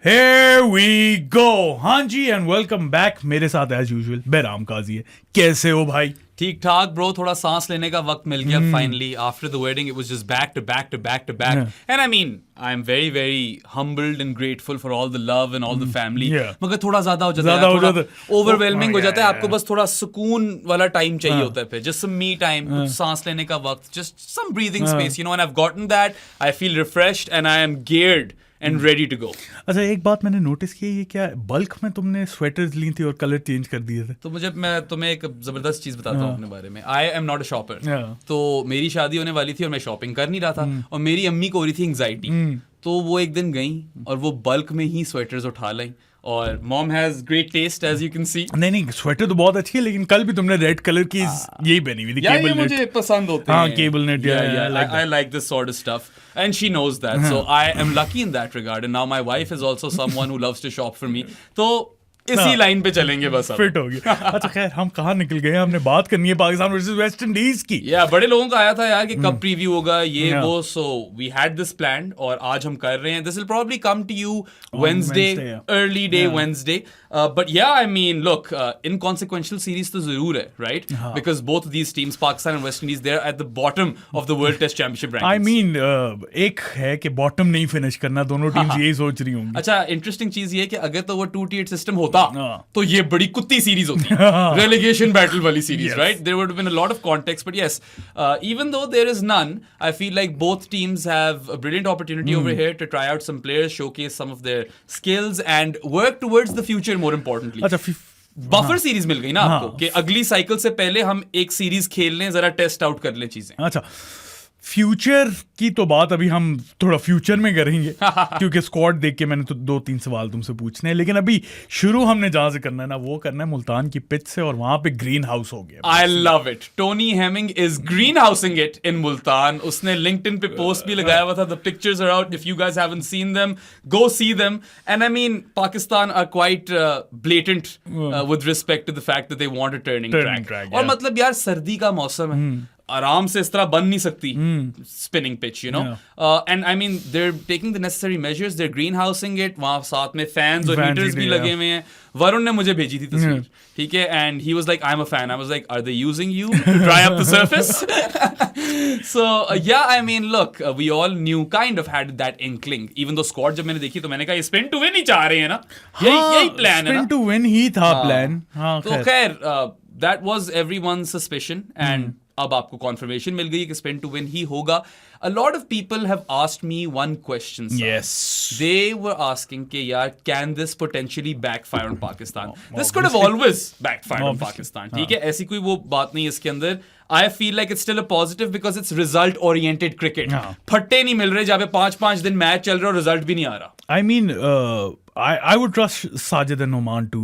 Here we go. हाँ जी and welcome back. मेरे साथ एज यूजुअल बेराम काजी है. कैसे हो भाई? ठीक ठाक ब्रो. थोड़ा सांस लेने का वक्त मिल गया finally. After the wedding it was just back to back to back to back. And I mean I am very very humbled and grateful for all the love and all the family. मगर थोड़ा ज्यादा हो जाता है, overwhelming हो जाता है. आपको बस थोड़ा सुकून वाला टाइम चाहिए होता है. फिर जस्ट सम मी टाइम, कुछ सांस लेने का वक्त, just some breathing space, you know. And I have gotten that. I feel refreshed and I am geared and ready to go. अच्छा, एक बात मैंने नोटिस की, ये क्या बल्क में तुमने स्वेटर्स ली थी और कलर चेंज कर दिए थे? तो मैं तुम्हें एक जबरदस्त चीज बताता हूँ अपने बारे में. I am not a shopper. तो मेरी शादी होने वाली थी और मैं शॉपिंग कर नहीं रहा था. और मेरी अम्मी को हो रही थी एंग्जाइटी. तो वो एक दिन गई और वो बल्क में ही स्वेटर्स उठा लाई. और mom has great taste as you can see. नहीं, स्वेटर तो बहुत अच्छी है, लेकिन कल भी तुमने रेड कलर की यही पहनी हुई थी. केबल नेट मुझे पसंद होते हैं. Cable net. I like this sort of stuff. And she knows that. So I am lucky in that regard. And now my wife is also someone who loves to shop for me. So इसी line पे चलेंगे बस. Fit हो गया. अच्छा खैर, हम कहाँ निकल गए? हमने बात करनी है पाकिस्तान वर्सेस वेस्ट इंडीज की. बड़े लोगों का आया था यार कि कब प्रीव्यू होगा ये वो. So we had this planned और आज हम कर रहे हैं. This will probably come to you Wednesday, early day Wednesday. But ya I mean look, inconsequential series तो जरूर है, right? Because both these teams, Pakistan and West Indies, they are at the bottom of the world test championship rankings. I mean एक है कि bottom नहीं finish करना, दोनों teams यही सोच रही होंगी. अच्छा, इंटरेस्टिंग चीज ये कि अगर तो वो 2-8 सिस्टम होता तो ये बड़ी कुत्ती सीरीज होती. रेलेगेशन बैटल वाली series, right? There would have been a lot of context. But yes, even though there is none, I feel like both teams have a brilliant opportunity over here to try out some players, showcase some of their skills and work towards the future more importantly. अच्छा, buffer series मिल गई ना आपको कि अगली cycle से पहले हम एक सीरीज खेल लें, जरा टेस्ट आउट कर लें चीजें. अच्छा, फ्यूचर की तो बात अभी हम थोड़ा फ्यूचर में करेंगे क्योंकि स्क्वाड देख के मैंने तो 2-3 सवाल तुमसे पूछने हैं. लेकिन अभी शुरू हमने जहां से करना है ना, वो करना है मुल्तान की पिच से. और वहां पे ग्रीन हाउस हो गया. I love it. Tony Hemming is greenhousing it in Multan. उसने लिंक्डइन पे पोस्ट भी लगाया हुआ था. The pictures are out. If you guys haven't seen them, go see them. And I mean Pakistan are quite blatant with respect to the fact that they want a turning track. और मतलब यार, सर्दी का मौसम है, आराम से इस तरह बन नहीं सकती spinning pitch, you know. And I mean they are taking the necessary measures. They are greenhousing it. वहां साथ में फैंस और हीटर्स भी लगे हुए हैं. वरुण ने मुझे भेजी थी तस्वीर, ठीक है, and he was like I am a fan. I was like are they using you to dry up the surface? So ya, I mean look, we all knew, kind of had that inkling. Even though squad जब मैंने देखी तो मैंने कहा ये spin to win ही चाह रहे हैं ना. यही प्लान है ना. स्पिन टू विन ही था प्लान. तो खैर, that was everyone's suspicion and अब आपको कॉन्फर्मेशन मिल गई कि स्पिन टू विन ही होगा. A lot of people have asked me one question, sir. Yes. They were asking कि यार, can this potentially backfire on Pakistan? This could have always backfired on Pakistan. ठीक है, ऐसी कोई वो बात नहीं इसके अंदर. I feel like it's still a positive because it's result oriented cricket. फट्टे नहीं मिल रहे जहाँ पे 5-5 दिन मैच चल रहा और रिजल्ट भी नहीं आ रहा. I mean, I would trust Sajid and Oman to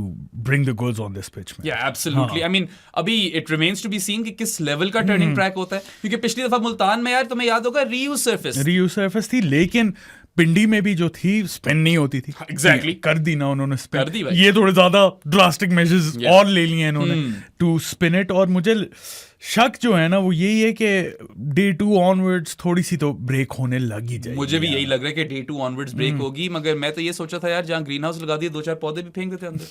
bring the goods on this pitch. Yeah, absolutely. I mean, अभी it remains to be seen कि किस लेवल का टर्निंग ट्रैक होता है. क्योंकि पिछली दफा मुल्तान में यार, तुम्हें याद होगा, रीयूज सरफेस थी, लेकिन पिंडी में भी जो थी स्पिन नहीं होती थी. Exactly. कर दी ना उन्होंने स्पिन. कर दी भाई. ये थोड़े ज्यादा ड्रास्टिक मेजर्स और ले लिए इन्होंने टू स्पिन इट. और मुझे शक जो है ना वो यही है कि डे 2 ऑनवर्ड्स थोड़ी सी तो ब्रेक होने लगी जाएगी. मुझे भी यही लग रहा है कि डे 2 ऑनवर्ड्स ब्रेक होगी. मगर मैं तो ये सोचा था यार, जहाँ ग्रीन हाउस लगा दिए, 2-4 पौधे भी फेंक देते अंदर.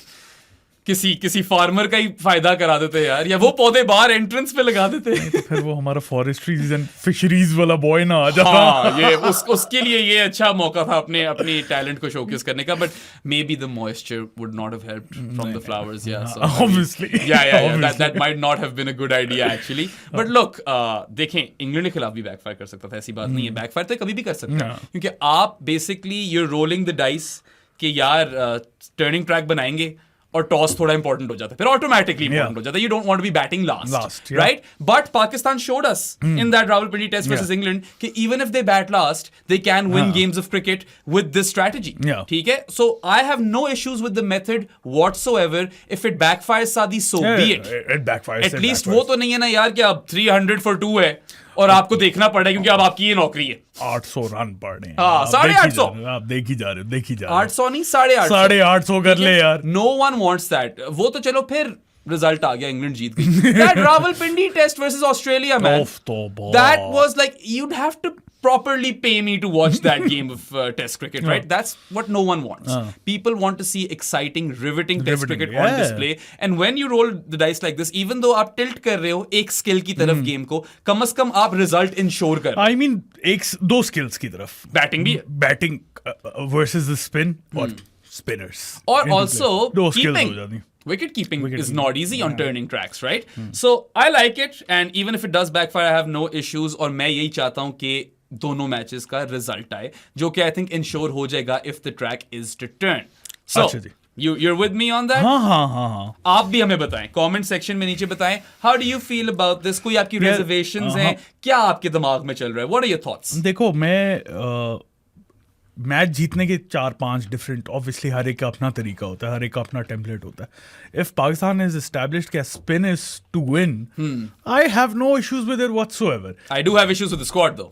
किसी फार्मर का ही फायदा करा देते यार, या वो पौधे बाहर एंट्रेंस पे लगा देते. तो फिर वो हमारा फॉरेस्ट्रीज एंड फिशरीज वाला बॉय ना आ जाता. ये उसके लिए ये अच्छा मौका था अपनी टैलेंट को शोकेस करने का. But maybe the moisture would not have helped from the flowers. Obviously that might not have been a good idea actually. But look, देखें, इंग्लैंड के खिलाफ भी बैकफायर कर सकता था, ऐसी बात नहीं है. बैकफायर तो कभी भी कर सकता है, क्योंकि आप basically you are rolling the dice कि यार टर्निंग ट्रैक बनाएंगे और टॉस थोड़ा इंपॉर्टेंट हो जाता है, फिर ऑटोमेटिकली इंपॉर्टेंट हो जाता है. You don't want to be batting last, right? But Pakistan showed us in that Rawalpindi test versus England कि even if they bat last, they can win games of cricket with this strategy. ठीक है, so I have no issues with the method whatsoever. If it backfires, सादी, so B it. At least वो तो नहीं है ना यार कि अब 300 for 2 है और आपको देखना पड़ेगा क्योंकि अब आपकी ये नौकरी है. 800 रन पड़े. हाँ, 850. आप देख ही जा रहे हो. 800 नहीं, 850. 850 कर ले यार. No one wants that. वो तो चलो फिर रिजल्ट आ गया, इंग्लैंड जीत गई. That Rawalpindi test versus Australia, man, that was like you'd have to properly pay me to watch that game of Test cricket, right? That's what no one wants. People want to see exciting, riveting Test cricket on display. And when you roll the dice like this, even though आप tilt कर रहे हो एक skill की तरफ game को, कम से कम आप result ensure कर. I mean, दो skills की तरफ. Batting भी. Batting versus the spin और spinners. Or also दो skills keeping. हो जाती. Wicket keeping is not easy on turning tracks, right? So I like it, and even if it does backfire, I have no issues. और मैं यही चाहता हूँ कि दोनों मैचेस का रिजल्ट आए, जो कि आई थिंक इंश्योर हो जाएगा if the track is return. So you're with me on that? हाँ. आप भी हमें बताएं, कमेंट सेक्शन में नीचे बताएं. How do you feel about this? कोई आपकी reservations हैं? क्या आपके दिमाग में चल रहा है? What are your thoughts? देखो, मैं मैच जीतने के 4-5 डिफरेंट, ऑब्वियसली हर एक का अपना तरीका होता है, हर एक का अपना टेम्पलेट होता है. इफ पाकिस्तान इज एस्टैब्लिश्ड कि spin is to win, I have no issues with it whatsoever. I do have issues with the squad though.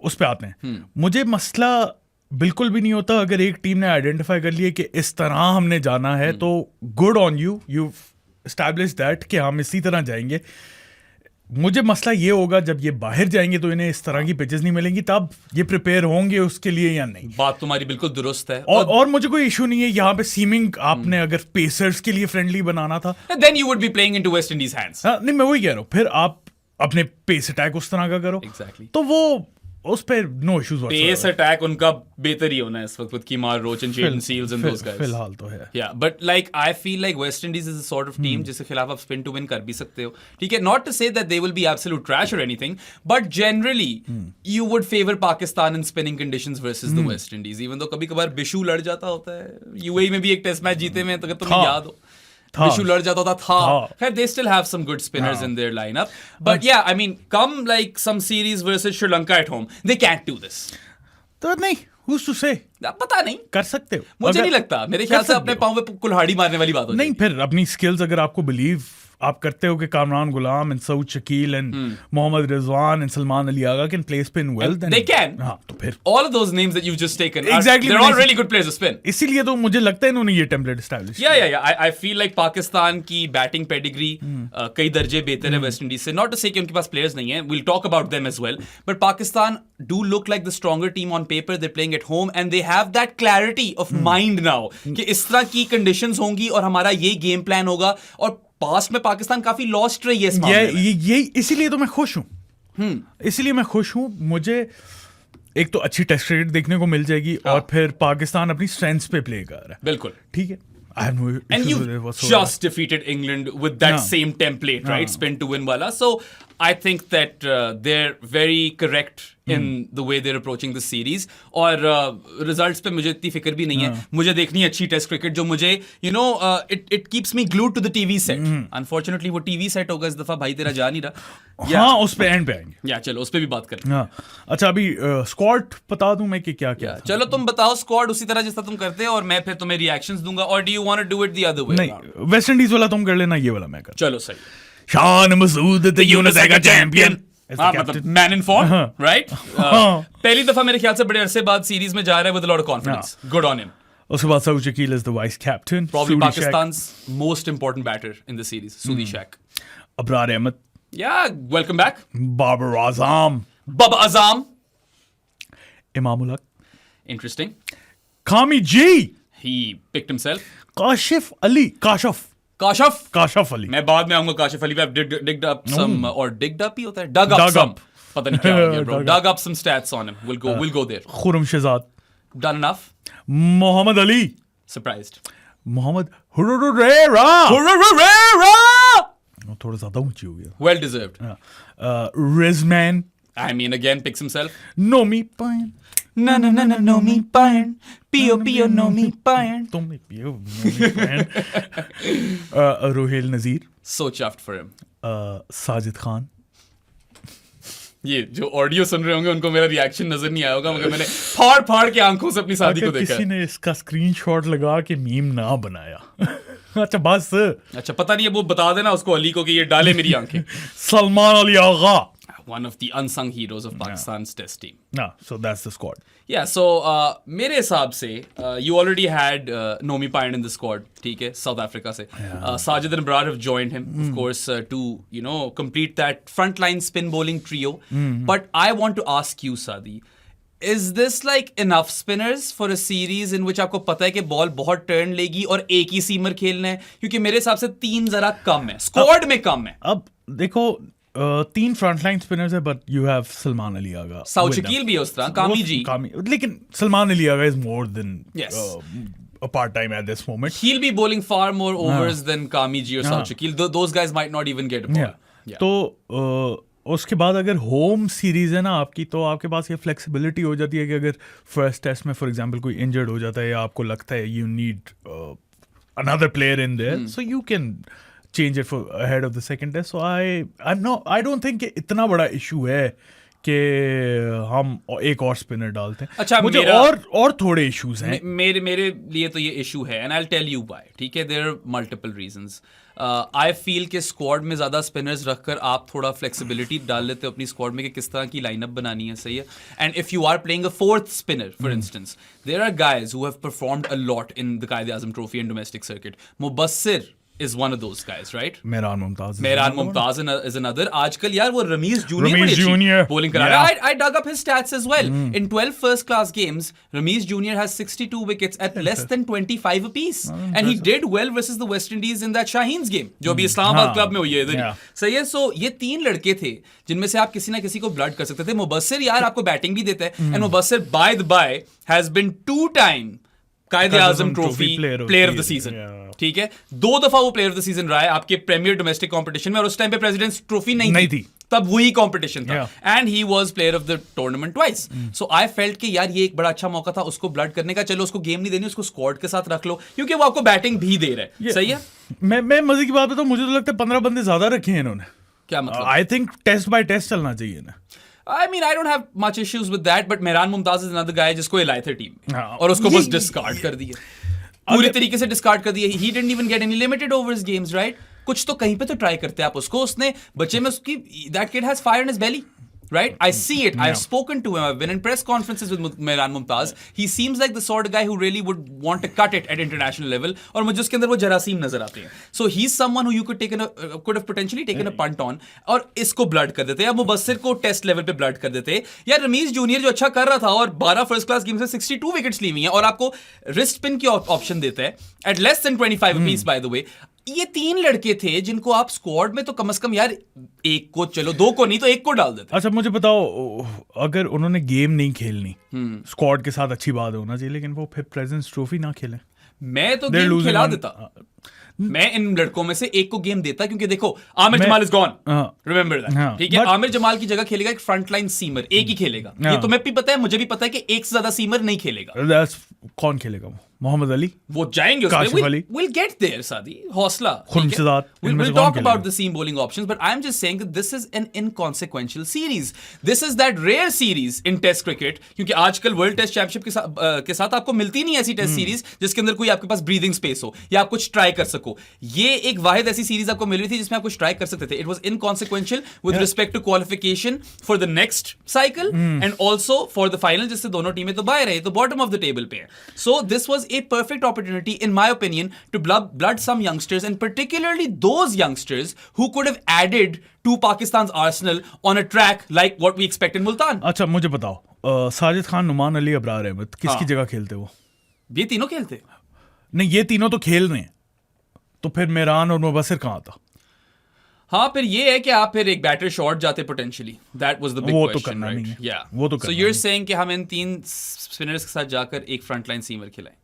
उस पे आते हैं. मुझे मसला बिल्कुल भी नहीं होता अगर एक टीम ने आइडेंटिफाई कर लिया कि इस तरह हमने जाना है, तो good on you, you establish that कि हम इसी तरह जाएंगे. मुझे मसला ये होगा जब ये बाहर जाएंगे तो इन्हें इस तरह की पिचेस नहीं मिलेंगी, तब ये प्रिपेयर होंगे उसके लिए या नहीं. बात तुम्हारी बिल्कुल दुरुस्त है. और मुझे कोई इशू नहीं है यहाँ पे सीमिंग आपने अगर पेसर्स के लिए फ्रेंडली बनाना था, then you would be playing into West Indies hands. नहीं, मैं वही कह रहा हूँ, फिर आप अपने पेस अटैक उस तरह का करो. Exactly. तो वो उस पे नो इश्यूज. पेस अटैक उनका बेहतर ही होना है इस वक्त, with कीमार रोच and Jaden Seals and those guys. फिलहाल तो है. Yeah, but like I feel like West Indies is a sort of team जिसके खिलाफ आप spin to win कर भी सकते हो. ठीक है, not to say that they will be absolute trash or anything, but generally you would favor Pakistan in spinning conditions versus the West Indies. Even though कभी-कभार बिशु लड़ जाता होता है. UAE में भी एक टेस्ट मैच जीते में, अगर तुम्हें याद हो, बिशु लड़ जाता होता था. खैर, they still have some good spinners in their lineup, but yeah, I mean, come like some series versus Sri Lanka at home, they can't do this. तो नहीं, who's to say? पता नहीं, कर सकते हो. मुझे नहीं लगता. मेरे ख्याल से अपने पाँव पे कुल्हाड़ी मारने वाली बात होती है. नहीं, फिर अपनी स्किल्स अगर आपको बिलीव आप करते हो कि Kamran Ghulam and Saud Shakeel and Mohammad Rizwan and Salman Ali Agha can play spin well, then they can. हाँ, तो फिर all of those names that you've just taken, Exactly, they're all really good players to spin. इसीलिए तो मुझे लगता है इन्होंने ये template establish. Yeah. I feel like Pakistan की बैटिंग पेडिग्री कई दर्जे बेहतर है वेस्ट इंडीज से. नॉट टू से कि उनके पास प्लेयर्स नहीं है, we'll talk about them as well, but Pakistan do look like the stronger team on paper. They're playing at home and they have that clarity of mind now कि इस तरह की कंडीशंस होंगी और हमारा ये गेम प्लान होगा. और पास्ट में पाकिस्तान काफी लॉस्ट रही है इस मामले में. ये इसीलिए तो मैं खुश हूँ. इसीलिए मैं खुश हूँ. मुझे एक तो अच्छी टेस्ट क्रिकेट देखने को मिल जाएगी और फिर पाकिस्तान अपनी स्ट्रेंथ्स पे प्ले कर रहा है. बिल्कुल ठीक है. I have no and issues you with it whatsoever. just defeated England with that same template, right? Spin to win wala. So I think that they're very correct in the way they're approaching the series. और results पे मुझे इतनी फिक्र भी नहीं है. मुझे देखनी है अच्छी टेस्ट क्रिकेट जो मुझे it keeps me glued to the TV set. Unfortunately वो TV set होगा इस दफा, भाई तेरा जा नहीं रहा. हाँ, उस पे एंड पे आएंगे. या चलो उस पे भी बात करें. हाँ, अच्छा, अभी स्क्वाड बता दूं मैं कि क्या क्या. चलो तुम बताओ स्क्वाड उसी तरह जैसा तुम करते हो और मैं फिर तुम्हें रिएक्शंस दूंगा. और do you want to do it the other way? नहीं, वेस्ट इंडीज वाला तुम कर लेना, ये वाला मैं कर. चलो सही. शान मसूद द यूनिसेगा चैंपियन, मतलब मैन इन फॉर्म, राइट? पहली दफा मेरे ख्याल से बड़े अरसे बाद सीरीज में जा रहा है with a lot of confidence. Good on him. उसके बाद Saud Shakeel is the vice captain, probably Pakistan's most important batter in the series. Sudi Shaq, Abrar Ahmed, yeah, welcome back. Babar Azam, Baba Azam, Imamul Haq, interesting. खामी जी, He picked himself. Kashif Ali, काशफ Ali. मैं बाद में आऊंगा काशिफ अली पे. I've digged up some और digged up ही होता है, dug up some. पता नहीं क्या हो गया bro. Dug up some stats on him. We'll go there. Khurram Shahzad, Done enough. Mohammad Ali, Surprised. Mohammad हुर्रेरा, थोड़ा ज्यादा ऊंची हो गया. Well deserved. रिजमैन, I mean, again picks himself. Nomi पायन, No, no me payan. Pio, no me payan. तुम नहीं पियो, नोमी पायन. रोहेल नजीर, So chuffed for him. Sajid Khan. ये जो ऑडियो सुन रहे होंगे उनको मेरा रिएक्शन नजर नहीं आया होगा, मगर मैंने फाड़ के आंखों से अपनी शादी को देखा. किसी ने इसका स्क्रीनशॉट लगा के मीम ना बनाया. अच्छा बस. अच्छा, पता नहीं है, वो बता देना उसको अली को कि ये डाले मेरी आंखें. सलमान अली आगा. one of the unsung heroes of Pakistan's test team. So that's the squad. Yeah, so मेरे हिसाब से you already had Nomi Payne in the squad, ठीक है, South Africa से. Sajid and Abrar have joined him, of course, to complete that frontline spin bowling trio. But I want to ask you, Sadi, is this like enough spinners for a series in which आपको पता है कि ball बहुत turn लेगी और एक ही seamer खेलना है? क्योंकि मेरे हिसाब से 3 जरा कम है, स्क्वाड में कम है. अब देखो 3 फ्रंटलाइन स्पिनर्स है, but you have Salman Ali Agha, Saud Shakeel भी है उस तरह, कामी जी, लेकिन Salman Ali Agha is more than Yes. a part time at this moment. he'll be bowling far more overs than Kami ji or Saud Shakil. Those guys might not even get a ball. Yeah. तो उसके बाद अगर home series है ना आपकी, तो आपके पास ये फ्लेक्सिबिलिटी हो जाती है कि अगर फर्स्ट टेस्ट में फॉर एग्जांपल कोई इंजर्ड हो जाता है या आपको लगता है you need another player in there, so you can change it for ahead of the second test. So I don't think इतना बड़ा इशू है कि हम एक और स्पिनर डालते हैं. अच्छा, मुझे और थोड़े इश्यूज हैं. मेरे लिए तो ये इशू है, and I will tell you why. ठीक है, there are multiple reasons. I feel कि स्क्वाड में ज़्यादा स्पिनर्स रखकर आप थोड़ा फ्लेक्सिबिलिटी डाल लेते हो अपनी स्क्वाड में कि किस तरह की लाइनअप बनानी है. सही है. And if you are playing a fourth spinner for instance, there are guys who have performed a lot in the Quaid-e-Azam trophy and domestic circuit. Mubasir is one of those guys, right? Mehran Mumtaz is another. आजकल यार वो Ramesh Junior bowling करा रहा है. I dug up his stats as well. In 12 first class games, Ramesh Junior has 62 wickets at less than 25 apiece. And he did well versus the West Indies in that Shaheens game, जो अभी Islamabad club में हुई है इधर. सही है. So ये 3 लड़के थे जिनमें से आप किसी ना किसी को ब्लड कर सकते थे. मुबस्सिर यार आपको बैटिंग भी देता है. And Mubassir by the by has been 2-time Quaid-e-Azam trophy player of the season. ठीक है, 2 दफा वो प्लेयर ऑफ द सीजन रहा है आपके प्रीमियर डोमेस्टिक कंपटीशन में, और उस टाइम पे प्रेसिडेंट्स ट्रॉफी नहीं थी. तब वही कंपटीशन था, and he was player of the tournament twice. So I felt कि यार ये एक बड़ा अच्छा मौका था उसको ब्लड करने का. चलो उसको गेम नहीं देनी, उसको स्क्वाड के साथ रख लो, क्योंकि वो आपको बैटिंग भी दे रहा है. सही है. मैं मजे की बात बताऊं, मुझे तो लगता है 15 बंदे ज्यादा रखे हैं इन्होंने. क्या मतलब? I think test by test चलना चाहिए ना. I mean, I don't have much issues with that, but Mehran Mumtaz is another guy जिसको हिलाए थे टीम में और उसको बस डिस्कार्ड कर दिया, पूरी तरीके से डिस्कार्ड कर दिया. He didn't even get any limited overs games, right? कुछ तो कहीं पे तो ट्राई करते हैं आप उसको. उसने बच्चे में उसकी that kid has fire in his belly. Right? I see it. I've spoken to him. I've been in press conferences with Mehran Mumtaz. He seems like the sort of guy who really would want to cut it at international level. और मुझे उसके अंदर वो जरासीम नजर आते हैं. So he's someone who you could have potentially taken a punt on. और इसको ब्लड कर देते. या मुबस्सिर को टेस्ट लेवल पे ब्लड कर देते. या रमीज जूनियर जो अच्छा कर रहा था और 12 फर्स्ट क्लास गेम से 62 विकेट्स ली हुई हैं और आपको रिस्ट स्पिन की ऑप्शन देता है at less than 25 apiece by the way. ये 3 लड़के थे जिनको आप स्क्वाड में तो कम से कम यार एक को, चलो 2 को नहीं तो 1 को डाल देते. अच्छा मुझे बताओ, अगर उन्होंने गेम नहीं खेलनी, स्क्वाड के साथ अच्छी बात होना चाहिए, लेकिन वो फिर प्रेजेंस ट्रॉफी ना खेले. मैं तो गेम खिला देता. मैं इन लड़कों में से एक को गेम देता, क्योंकि देखो Aamir Jamal is gone, remember that. ठीक है, आमिर जमाल की जगह खेलेगा एक फ्रंटलाइन सीमर, एक ही खेलेगा. ये तो मैं भी पता है, मुझे भी पता है कि एक से ज्यादा सीमर नहीं खेलेगा. कौन खेलेगा? वो मोहम्मद अली, वो जाएंगे उसमें. we'll get there, Sadi. हौसला. We'll talk about the seam bowling options, but I'm just saying that this is an inconsequential series. This is that rare series in Test cricket, क्योंकि आजकल वर्ल्ड टेस्ट चैंपियनशिप के साथ आपको मिलती नहीं ऐसी test series जिसके अंदर कोई आपके पास ब्रीदिंग स्पेस हो या आप कुछ ट्राई कर सको. ये एक वाहिद ऐसी सीरीज आपको मिल रही थी जिसमें आप कुछ ट्राई कर सकते थे. It was inconsequential with respect to qualification for the next cycle and also for the final, जिससे दोनों टीमें तो बाहर रहे, तो bottom of the table पे है. So this was a perfect opportunity, in my opinion, to blood some youngsters, and particularly those youngsters who could have added to Pakistan's arsenal on a track like what we expect in Multan. अच्छा मुझे बताओ, साजिद खान, नुमान अली, अबरार अहमद किसकी जगह खेलते वो? ये तीनों खेलते नहीं, ये तीनों तो खेल रहे हैं, तो फिर मेहरान और मुबस्सिर कहाँ था? हाँ, फिर ये है कि आप फिर एक बैटर शॉर्ट जाते potentially. That was the big question. वो तो करना नहीं है. या वो तो करना. सो यू आर सेइंग कि हम इन 3 स्पिनर्स के साथ जाकर एक फ्रंटलाइन सीमर खिलाएं.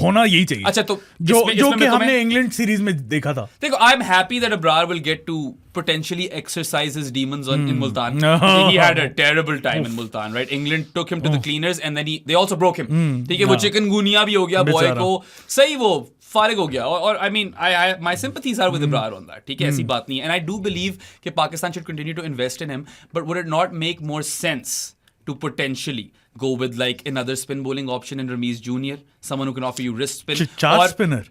होना यही चाहिए. अच्छा, तो जो कि हमने इंग्लैंड सीरीज में देखा था. देखो, I am happy that Abrar will get to potentially exercise his demons in Multan. He had a terrible time in Multan, right? England took him to the cleaners and then they also broke him. ठीक है, वो chikungunya भी हो गया boy को. सही, वो फारिग हो गया. और I mean, my sympathies are with Abrar on that. ठीक है, ऐसी बात नहीं है. And I do believe कि Pakistan should continue to invest in him, but would it not make more sense to potentially go with like another spin bowling option in Ramesh Junior, someone who can offer you wrist spin,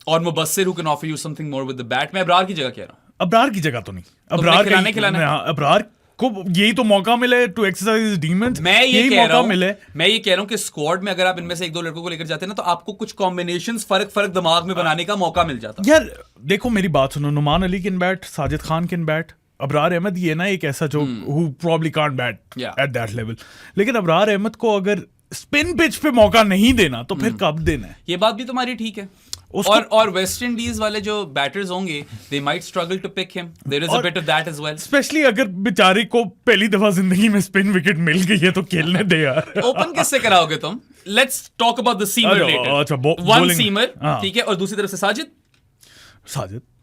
or Mubassir who can offer you something more with the bat? मैं अबरार की जगह कह रहा हूँ. अबरार की जगह तो नहीं. अबरार को यही तो मौका मिले टू एक्सरसाइज डीमंस, यही मौका मिले। मैं ये कह रहा हूं कि स्क्वाड में अगर आप इनमें से एक दो लड़कों को लेकर जाते हैं ना, तो आपको कुछ कॉम्बिनेशंस फर्क दिमाग में बनाने का मौका मिल जाता। यार देखो मेरी बात सुनो, Noman Ali can bat, Sajid Khan can bat, Abrar Ahmed ये ना एक ऐसा जो who probably can't bat at that level, लेकिन अबरार अहमद को अगर स्पिन पिच पे मौका नहीं देना तो फिर कब देना है? ये बात भी तुम्हारी ठीक है। और वेस्ट इंडीज वाले जो बैटर्स होंगे, they might struggle to pick him. There is a bit of that as well. Specially अगर बेचारे को पहली दफा जिंदगी में स्पिन विकेट मिल गई है तो खेलने दे यार। ओपन किससे कराओगे तुम? Let's talk about the seamer later. अच्छा, One seamer, ठीक है, और दूसरी तरफ से Sajid.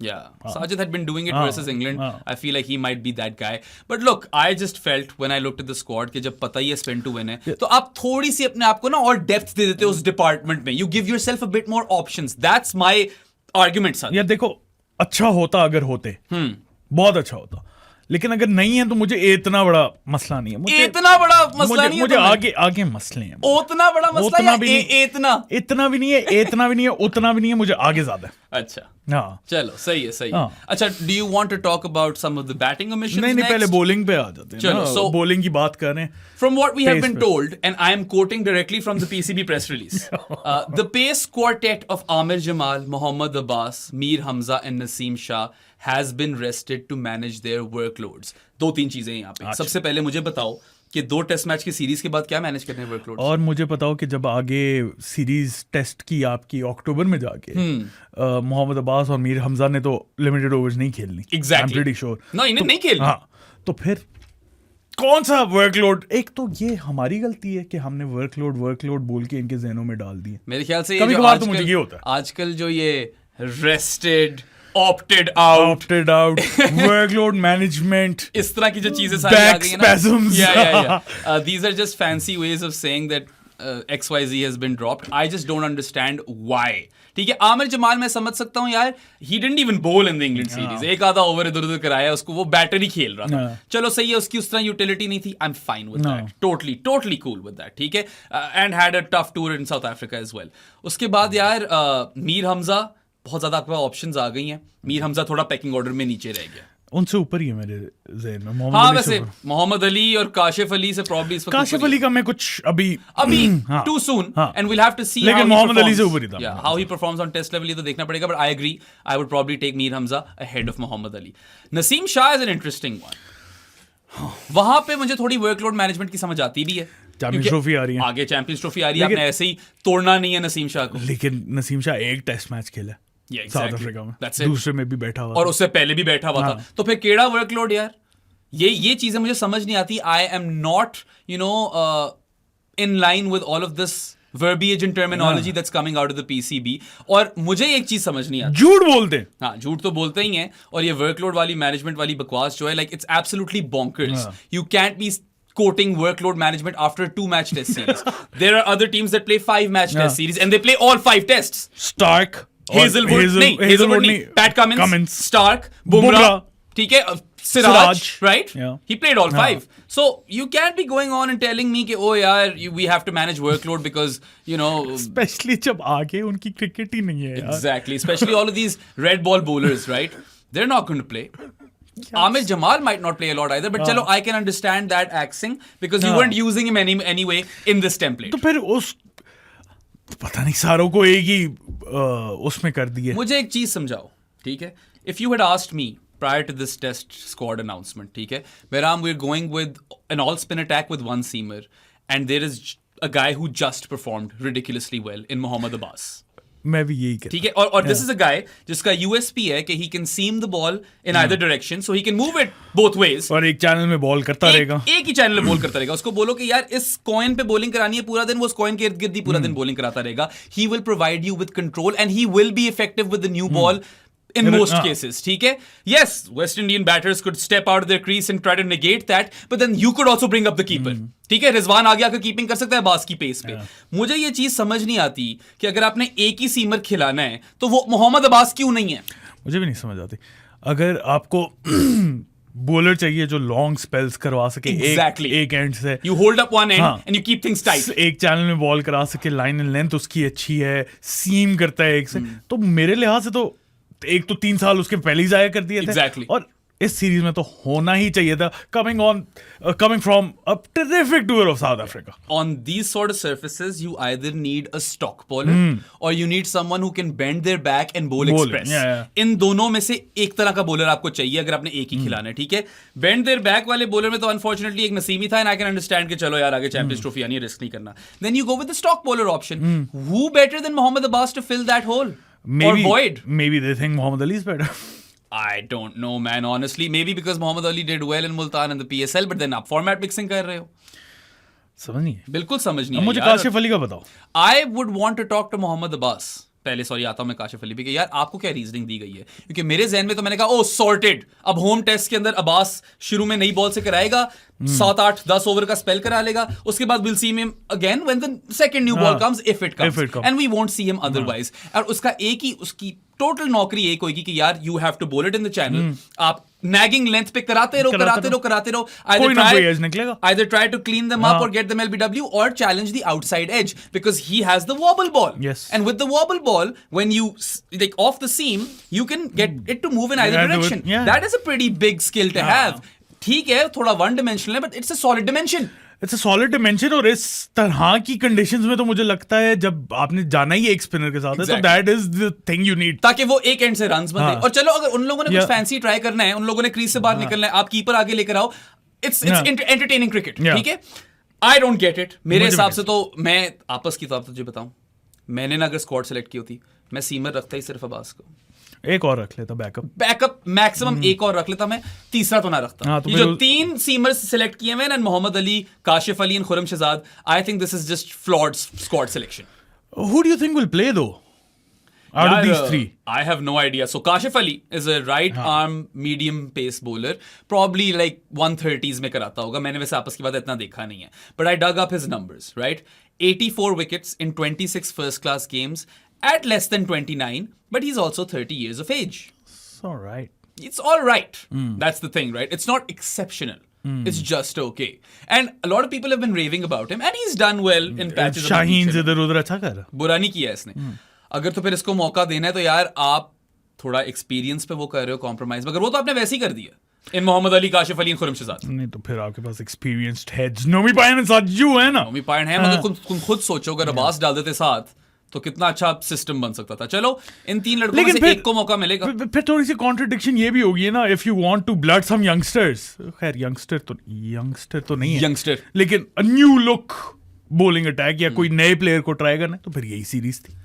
Yeah, Sajid had been doing it versus England. I feel like he might be that guy. But look, I just felt when I looked at the squad कि जब पता ही है spin to win है, तो आप थोड़ी सी अपने आप को ना और डेप्थ दे देते हो उस डिपार्टमेंट में. You give yourself a bit more options. That's my argument, sir. यार देखो, अच्छा होता अगर होते, बहुत अच्छा होता, लेकिन अगर नहीं है तो मुझे इतना बड़ा मसला नहीं है। इतना बड़ा मसला नहीं है, मुझे आगे मसले हैं। उतना बड़ा मसला इतना भी नहीं, इतना भी नहीं है, इतना भी नहीं है, उतना भी नहीं है, मुझे आगे ज्यादा है। अच्छा, हाँ, चलो सही है। अच्छा, do you want to talk about some of the batting omissions? नहीं, पहले बॉलिंग पे आ जाते हैं। चलो, सो बॉलिंग की बात कर रहे हैं। From what we have been told, and I am quoting directly from the PCB press release, the pace quartet of Amir Jamal, Mohammad Abbas, Mir Hamza and Naseem Shah has been rested to manage their workloads. 2-3 चीजें यहाँ पे। सबसे पहले मुझे बताओ कि 2 test match की series के बाद क्या मैनेज करने हैं वर्कलोड? और मुझे बताओ कि जब आगे सीरीज टेस्ट की आपकी अक्टूबर में जाके मोहम्मद अब्बास और मीर हमजा ने तो लिमिटेड ओवर्स नहीं खेलनी। Exactly. I'm pretty sure. No, इन्हें नहीं खेलनी। हाँ, तो फिर कौन सा वर्कलोड? एक तो ये हमारी गलती है कि हमने वर्कलोड बोल के इनके जहनों में डाल दिए। मेरे ख्याल से कभी-कभार तो मुझे ये होता है। आजकल जो ये rested, opted out, workload management, इस तरह की जो चीजें सारी आ गई हैं ना, spasms. Yeah. These are just fancy ways of saying that XYZ has been dropped. I just don't understand why. ठीक है, आमिर जमाल मैं समझ सकता हूँ यार, he didn't even bowl in the England series. एक आधा ओवर इधर उधर कराया उसको, वो बैटर ही खेल रहा था। चलो सही है, उसकी उस तरह यूटिलिटी नहीं थी। I'm fine with that. Totally cool with that. ठीक है, and had a tough tour in South Africa as well. उसके बाद यार मीर हमजा, बहुत ज्यादा आपके पास ऑप्शंस आ गई हैं। मीर हमजा थोड़ा पैकिंग ऑर्डर में नीचे रह गया, उनसे ऊपर ही है मेरे ज़हन में। हाँ, वैसे मोहम्मद अली और काशिफ अली से प्रॉब्ली इस वक्त काशिफ अली का मैं कुछ अभी too soon, and we'll have to see, लेकिन मोहम्मद अली से ऊपर ही था। How he performs on test level, ये तो देखना पड़ेगा, but I agree, I would probably take Mir Hamza ahead of Mohammad Ali. Naseem Shah is an interesting one. वहां पे मुझे थोड़ी वर्कलोड मैनेजमेंट की समझ आती भी है। चैंपियंस ट्रॉफी आ रही है, आगे चैंपियंस ट्रॉफी आ रही है, आपने ऐसे ही तोड़ना नहीं है नसीम शाह को। लेकिन नसीम शाह एक टेस्ट मैच खेला साउथ अफ्रीका में, दूसरे में भी बैठा हुआ और उससे पहले भी बैठा हुआ था, तो फिर केड़ा वर्कलोड यार? ये चीजें मुझे समझ नहीं आती। I am not in line with all of this verbiage and terminology that's coming out of the PCB. और मुझे एक चीज समझ नहीं आती, झूठ बोलते हैं। हाँ, झूठ तो बोलते ही हैं, और ये वर्कलोड वाली मैनेजमेंट वाली बकवास जो है, like it's absolutely bonkers. You can't be quoting workload management after a 2-match test series. There are other teams that play 5-match test series and they play all 5 tests. Stark, Hazelwood नहीं, Pat Cummins, Stark, Bumrah, ठीक है, Siraj, right? Yeah. He played all 5. So you can't be going on and telling me कि oh यार, we have to manage workload because especially जब आगे उनकी cricket ही नहीं है यार। Exactly, especially all of these red ball bowlers, right? They're not going to play. Yes. Amir Jamal might not play a lot either, but chalo, I can understand that axing because you weren't using him anyway in this template. तो फिर उस पता नहीं सारों को एक ही उसमें कर दिए। मुझे एक चीज समझाओ, ठीक है? If you had asked me prior to this test squad announcement, ठीक है, Behram, we're going with an all-spin attack with 1 seamer, and there is a guy who just performed ridiculously well in Mohammad Abbas. मैं भी यही कहता, ठीक है, और this is a guy जिसका USP है कि he can seam the ball in either direction, so he can move it both ways. और एक चैनल में बॉल करता रहेगा, एक ही चैनल में बॉल करता रहेगा। उसको बोलो कि यार इस कॉइन पे बॉलिंग करानी है पूरा दिन, वो उस कॉइन के इर्द गिर्द ही पूरा दिन बॉलिंग कराता रहेगा। He will provide you with control and he will be effective with the new ball in most cases, ठीक है? Yes, West Indian batters could step out of their crease and try to negate that, but then you could also bring up the keeper. ठीक है, रिजवान आगे आकर keeping कर सकता है बास की पेस पे। मुझे ये चीज समझ नहीं आती कि अगर आपने एक ही सीमर खिलाना है तो वो मोहम्मद अब्बास क्यों नहीं है? मुझे भी नहीं समझ आती। अगर आपको बॉलर चाहिए जो लॉन्ग स्पेल्स करवा सके, एक एंड से, you hold up one and and you keep things tight, एक चैनल में बॉल करा सके, लाइन एंड लेंथ उसकी अच्छी है, सीम करता है एक से, तो मेरे लिहाज से तो एक तो 3 साल उसके पहले ही जाया कर दिए थे। Exactly. और इस सीरीज में तो होना ही चाहिए था, coming from a terrific tour of south Africa. On these sort of surfaces, you either need a stock bowler or you need someone who can bend their back and bowl express. yeah. इन दोनों में से एक तरह का bowler आपको चाहिए अगर आपने एक ही खिलाना है, ठीक है. बेंड देयर बैक वाले बॉलर में तो अनफॉर्चुनेटली एक नसीमी था, एंड आई कैन अंडरस्टैंड कि चलो यार आगे चैंपियंस ट्रॉफी आनी है, रिस्क नहीं करना. Then you go with the stock bowler option. Who better than Mohammad Abbas to fill that hole or void? Maybe they think Mohammad Ali is better. I don't know, man, honestly. Maybe because Mohammad Ali did well in Multan and the PSL, but then आप format mixing कर रहे हो. समझ नहीं है. बिल्कुल समझ नहीं. मुझे काशिफ अली का बताओ. I would want to talk to Mohammad Abbas. पहले सॉरी आता हूं मैं काशिफ अली भी कि यार आपको क्या रीजनिंग दी गई है, क्योंकि मेरे जहन में तो मैंने कहा ओ सॉर्टेड, अब होम टेस्ट के अंदर अब्बास शुरू में नई बॉल से कराएगा, 7-8-10 ओवर का स्पेल करा लेगा, उसके बाद will see him again when the second new ball comes if it comes, and we won't see him otherwise. और उसका एक ही उसकी टोटल नौकरी एक होगी कि यार यू हैव टू बोल इट इन द चैनल. आप नैगिंग लेंथ पे कराते रहो. Either try to clean them up or get them LBW or challenge the outside edge because he has the wobble ball. Yes. And with the wobble ball, when you like off the seam, you can get it to move in either direction. That is a pretty big skill to have. ठीक है, थोड़ा one dimensional है, but it's a solid dimension. It's a solid dimension. और इस तरह की conditions में तो मुझे लगता है जब आपने जाना ही एक स्पिनर के साथ है, तो that is the thing you need, ताकि वो एक एंड से रन्स बने. और चलो अगर उन लोगों ने कुछ फैंसी ट्राई करना है, उन लोगों ने क्रीज से बाहर निकलना है, आप कीपर आगे लेकर आओ, इट्स एंटरटेनिंग क्रिकेट. ठीक है, आई डोंट गेट इट. मेरे हिसाब से तो मैं आपस की तो तुझे बताऊं, मैंने ना अगर स्क्वाड सेलेक्ट की होती, मैं सीमर रखता ही सिर्फ अब्बास को. एक और रख लेता बैकअप मैक्सिमम एक और रख लेता मैं, तीसरा तो ना रखता. तो ये जो 3 सीमर्स सिलेक्ट किए हैं, and Mohammad Ali, Kashif Ali and Khurram Shahzad, I think this is just flawed squad selection. Who do you think will play two out of these 3? I have no idea. So Kashif Ali is a right arm medium pace bowler, probably like 130s में कराता होगा. मैंने वैसे आपस की बात इतना देखा नहीं है, but I dug up his numbers, right? 84 wickets in 26 first class games at less than 29, but he's also 30 years of age. It's all right. It's all right. That's the thing, right? It's not exceptional. It's just okay. And a lot of people have been raving about him, and he's done well in patches. Shaheen से इधर उधर अच्छा कर, बुरा नहीं किया इसने. अगर तो फिर इसको मौका देना है तो यार आप थोड़ा एक्सपीरियंस पे वो कर रहे हो कॉम्प्रोमाइज, मगर वो तो आपने वैसे ही कर दिया इन मोहम्मद अली, काशिफ अली, खुरम शहजाद. नहीं तो फिर आपके पास एक्सपीरियंस्ड हेड्स नोमी पायन साजू है ना. नोमी पायन है, मगर तुम खुद सोचो अगर अब्बास डाल देते साथ तो कितना अच्छा सिस्टम बन सकता था. चलो इन 3 लड़कों में से एक को मौका मिलेगा. फिर थोड़ी सी कॉन्ट्रडिक्शन ये भी होगी ना, if you want to blood some youngsters. खैर यंगस्टर तो नहीं है, यंगस्टर, लेकिन a new look bowling attack या कोई नए प्लेयर को ट्राई करना, तो फिर यही सीरीज थी.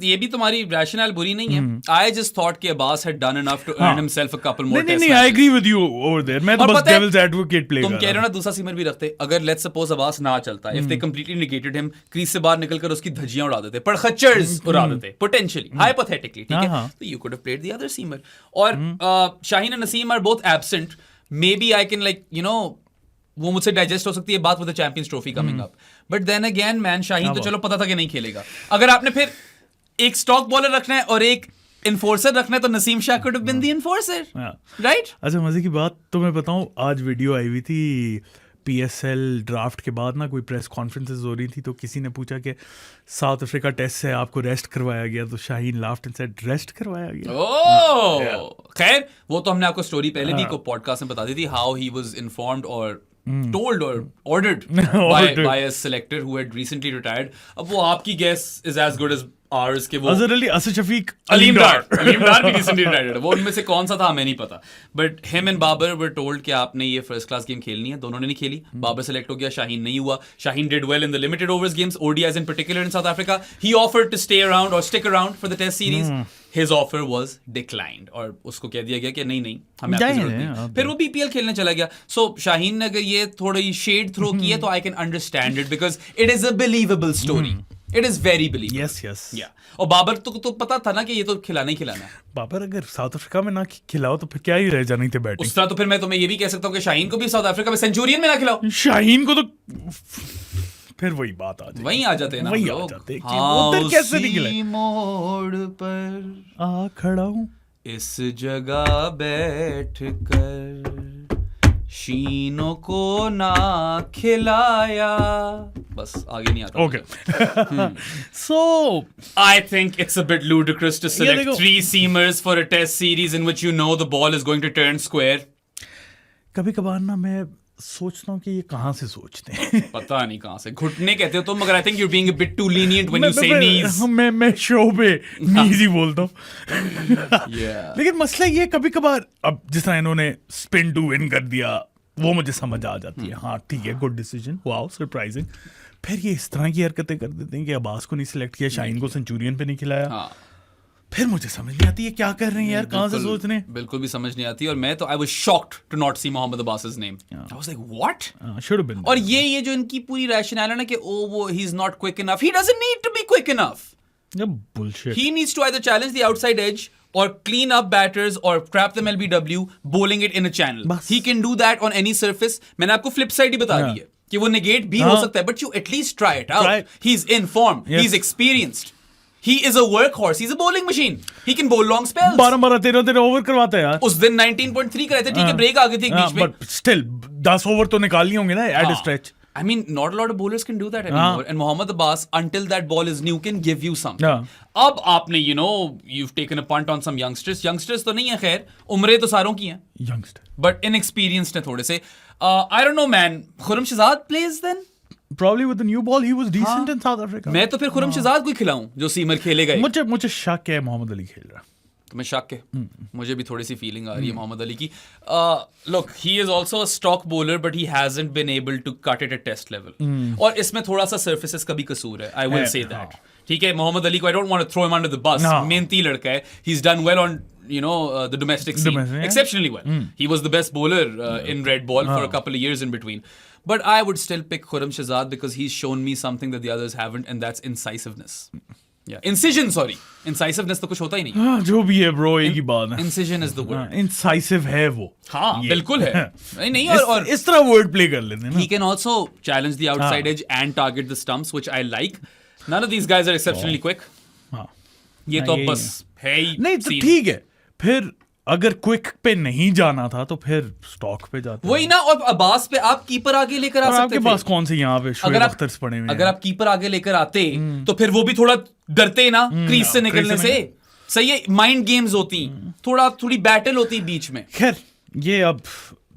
ये भी तुम्हारी रैशनल बुरी नहीं है. आई जस्ट थॉट कि Abbas had done enough to earn himself a couple more test. नहीं, I agree with you over there. मैं तो बस डेविल्स एडवोकेट प्ले कर रहा हूं. तुम कह रहे हो ना दूसरा सीमर भी रखते, अगर लेट्स सपोज अब्बास ना चलता, if they completely negated him, crease से बाहर निकलकर उसकी धज्जियां उड़ा देते, पड़खच्चर्स उड़ा देते पोटेंशियली, हाइपोथेटिकली, ठीक है, तो you could have played the other seamer. और Shaheen and Naseem are both absent. Maybe I can like you know वो मुझसे डाइजेस्ट हो सकती है बात with the champions trophy coming up, but then again man Shaheen तो चलो पता था कि नहीं खेलेगा. अगर आपने फिर एक स्टॉक बॉलर रखना है और एक इन्फोर्सर रखना है, तो Naseem Shah could have been the enforcer, right? अच्छा, मजे की बात तो मैं बताऊं, आज वीडियो आई हुई थी PSL ड्राफ्ट के बाद ना, कोई प्रेस कॉन्फ्रेंसेस हो रही थी, तो किसी ने पूछा कि साउथ अफ्रीका टेस्ट से आपको रेस्ट करवाया गया, तो Shaheen laughed and said rest करवाया गया. ओह, खैर वो तो हमने आपको स्टोरी पहले भी को पॉडकास्ट में बता दी थी, हाउ ही वाज इन्फॉर्म्ड और told or ordered by a selector who had recently retired. अब वो आपकी guess is as good as ours के वो अजहर अली, असद शफीक, अलीम डार भी recently retired. वो उनमें से कौन सा था हमें नहीं पता, but him and Babar were told कि आपने ये first class game खेलनी है. दोनों ने नहीं खेली. बाबर सेलेक्ट हो गया, शाहीन नहीं हुआ. Shaheen did well in the limited overs games, ODIs in particular in South Africa. He offered to stay around or stick around for the test series. His offer was declined और उसको कह दिया गया कि नहीं हमें आपकी जरूरत नहीं. फिर वो BPL खेलने चला गया. So शाहीन ने अगर ये थोड़ी शेड थ्रो की है तो I can understand it because it is a believable story. It is very believable. Yes. Yeah. और बाबर तो पता था ना कि ये तो खिलाना ही खिलाना है. बाबर अगर साउथ अफ्रीका में ना खिलाओ तो फिर क्या ही रह जानी थी बैटिंग. उस तरह तो फिर मैं तुम्हें ये भी कह सकता हूँ कि शाहीन को भी साउथ अफ्रीका में सेंचुरियन में ना खिलाओ. शाहीन को तो फिर वही बात आ जाती, वहीं आ जाते हैं ना वही आ जाते हैं कि उधर कैसे निकले. मोड़ पर आ खड़ा हूं इस जगह बैठ कर शीनों को ना खिलाया, बस आगे नहीं आता. Okay. So, I think it's a bit ludicrous to select देखो. 3 seamers for a test series in which you know the ball is going to turn square. कभी कभार ना मैं सोचता हूँ कि ये कहाँ से सोचते हैं. पता नहीं कहाँ से. घुटने कहते हो तुम, मगर I think you're being a bit too lenient when you say knees. मैं शो पे knees ही बोलता हूँ. Yeah. लेकिन मसला ये कभी कभार, अब जिस तरह इन्होंने स्पिन टू विन कर दिया, वो मुझे समझ आ जाती है. हाँ ठीक है, गुड डिसीजन, वाओ सरप्राइजिंग. फिर ये इस तरह की हरकतें कर देते हैं कि अब्बास को नहीं सिलेक्ट किया, शाहीन को सेंचुरियन पे नहीं खिलाया. हाँ. फिर मुझे समझ नहीं आती है क्या कर रहे हैं यार, कहाँ से सोच रहे हैं. बिल्कुल भी समझ नहीं आती. और मैं तो I was shocked to not see Mohammad Abbas's name. I was like, what? Should have been. और ये जो इनकी पूरी रैशनल है ना कि वो he's not quick enough. He doesn't need to be quick enough. bullshit. He needs to either challenge the outside edge or clean up batters or crap them LBW, bowling it in a channel. बस. He can do that on any surface. मैंने आपको flip side ही बता दी है कि वो negate भी हो सकता है, but you at least try it out. Try. He's in form. Yes. He's experienced. He is a workhorse. He's a bowling machine. He can bowl long spells. 12 13 over करवाता है यार. उस दिन 19.3 कराए थे, ठीक है, ब्रेक आ गई थी एक बीच में. But still 10 ओवर तो निकाल लिए होंगे ना at a stretch. I mean, not a lot of bowlers can do that anymore. And Mohammad Abbas, until that ball is new, can give you something. अब आपने, you've taken a punt on some youngsters. Youngsters तो नहीं है खैर, उम्रें तो सारों की हैं. Youngster. But inexperienced है थोड़े से. I don't know, man. Khurram Shahzad plays then? Probably with the new ball he was decent in South Africa. मैं तो फिर खुर्रम शहजाद को ही खिलाऊं जो सीमर खेलेगा. मुझे शक है मोहम्मद अली खेल रहा. तुम्हें शक है? मुझे भी थोड़ी सी फीलिंग आ रही है मोहम्मद अली की. Look, he is also a stock bowler, but he hasn't been able to cut it at test level. और इसमें थोड़ा सा surfaces का भी कसूर है. I will say that. ठीक है, मोहम्मद अली को I don't want to throw him under the bus. मेहनती लड़का है. He's done well on the domestic scene. Exceptionally well. He was the best bowler in red ball for a couple of years in between. But I would still pick Khurram Shahzad because he's shown me something that the others haven't, and that's incisiveness. Yeah. Incision, sorry. Incisiveness तो कुछ होता ही नहीं. जो भी है bro, एक ही बात है. Incision is the word. Incisive है वो. हाँ, बिल्कुल है. नहीं और इस तरह word play कर लेते हैं ना. He can also challenge the outside edge and target the stumps, which I like. None of these guys are exceptionally quick. हाँ. ये तो बस है ही. नहीं तो ठीक है. फिर अगर क्विक पे नहीं जाना था तो फिर स्टॉक पे जाते. वही ना. और अब्बास पे आप कीपर आगे लेकर आ सकते थे. आपके पास कौन से यहाँ पे शोएब अख्तर पड़े हुए हैं. अगर आप कीपर आगे लेकर आते तो फिर वो भी थोड़ा डरते ना क्रीज से निकलने से. सही है, माइंड गेम्स होती, थोड़ी बैटल होती बीच में. खैर ये अब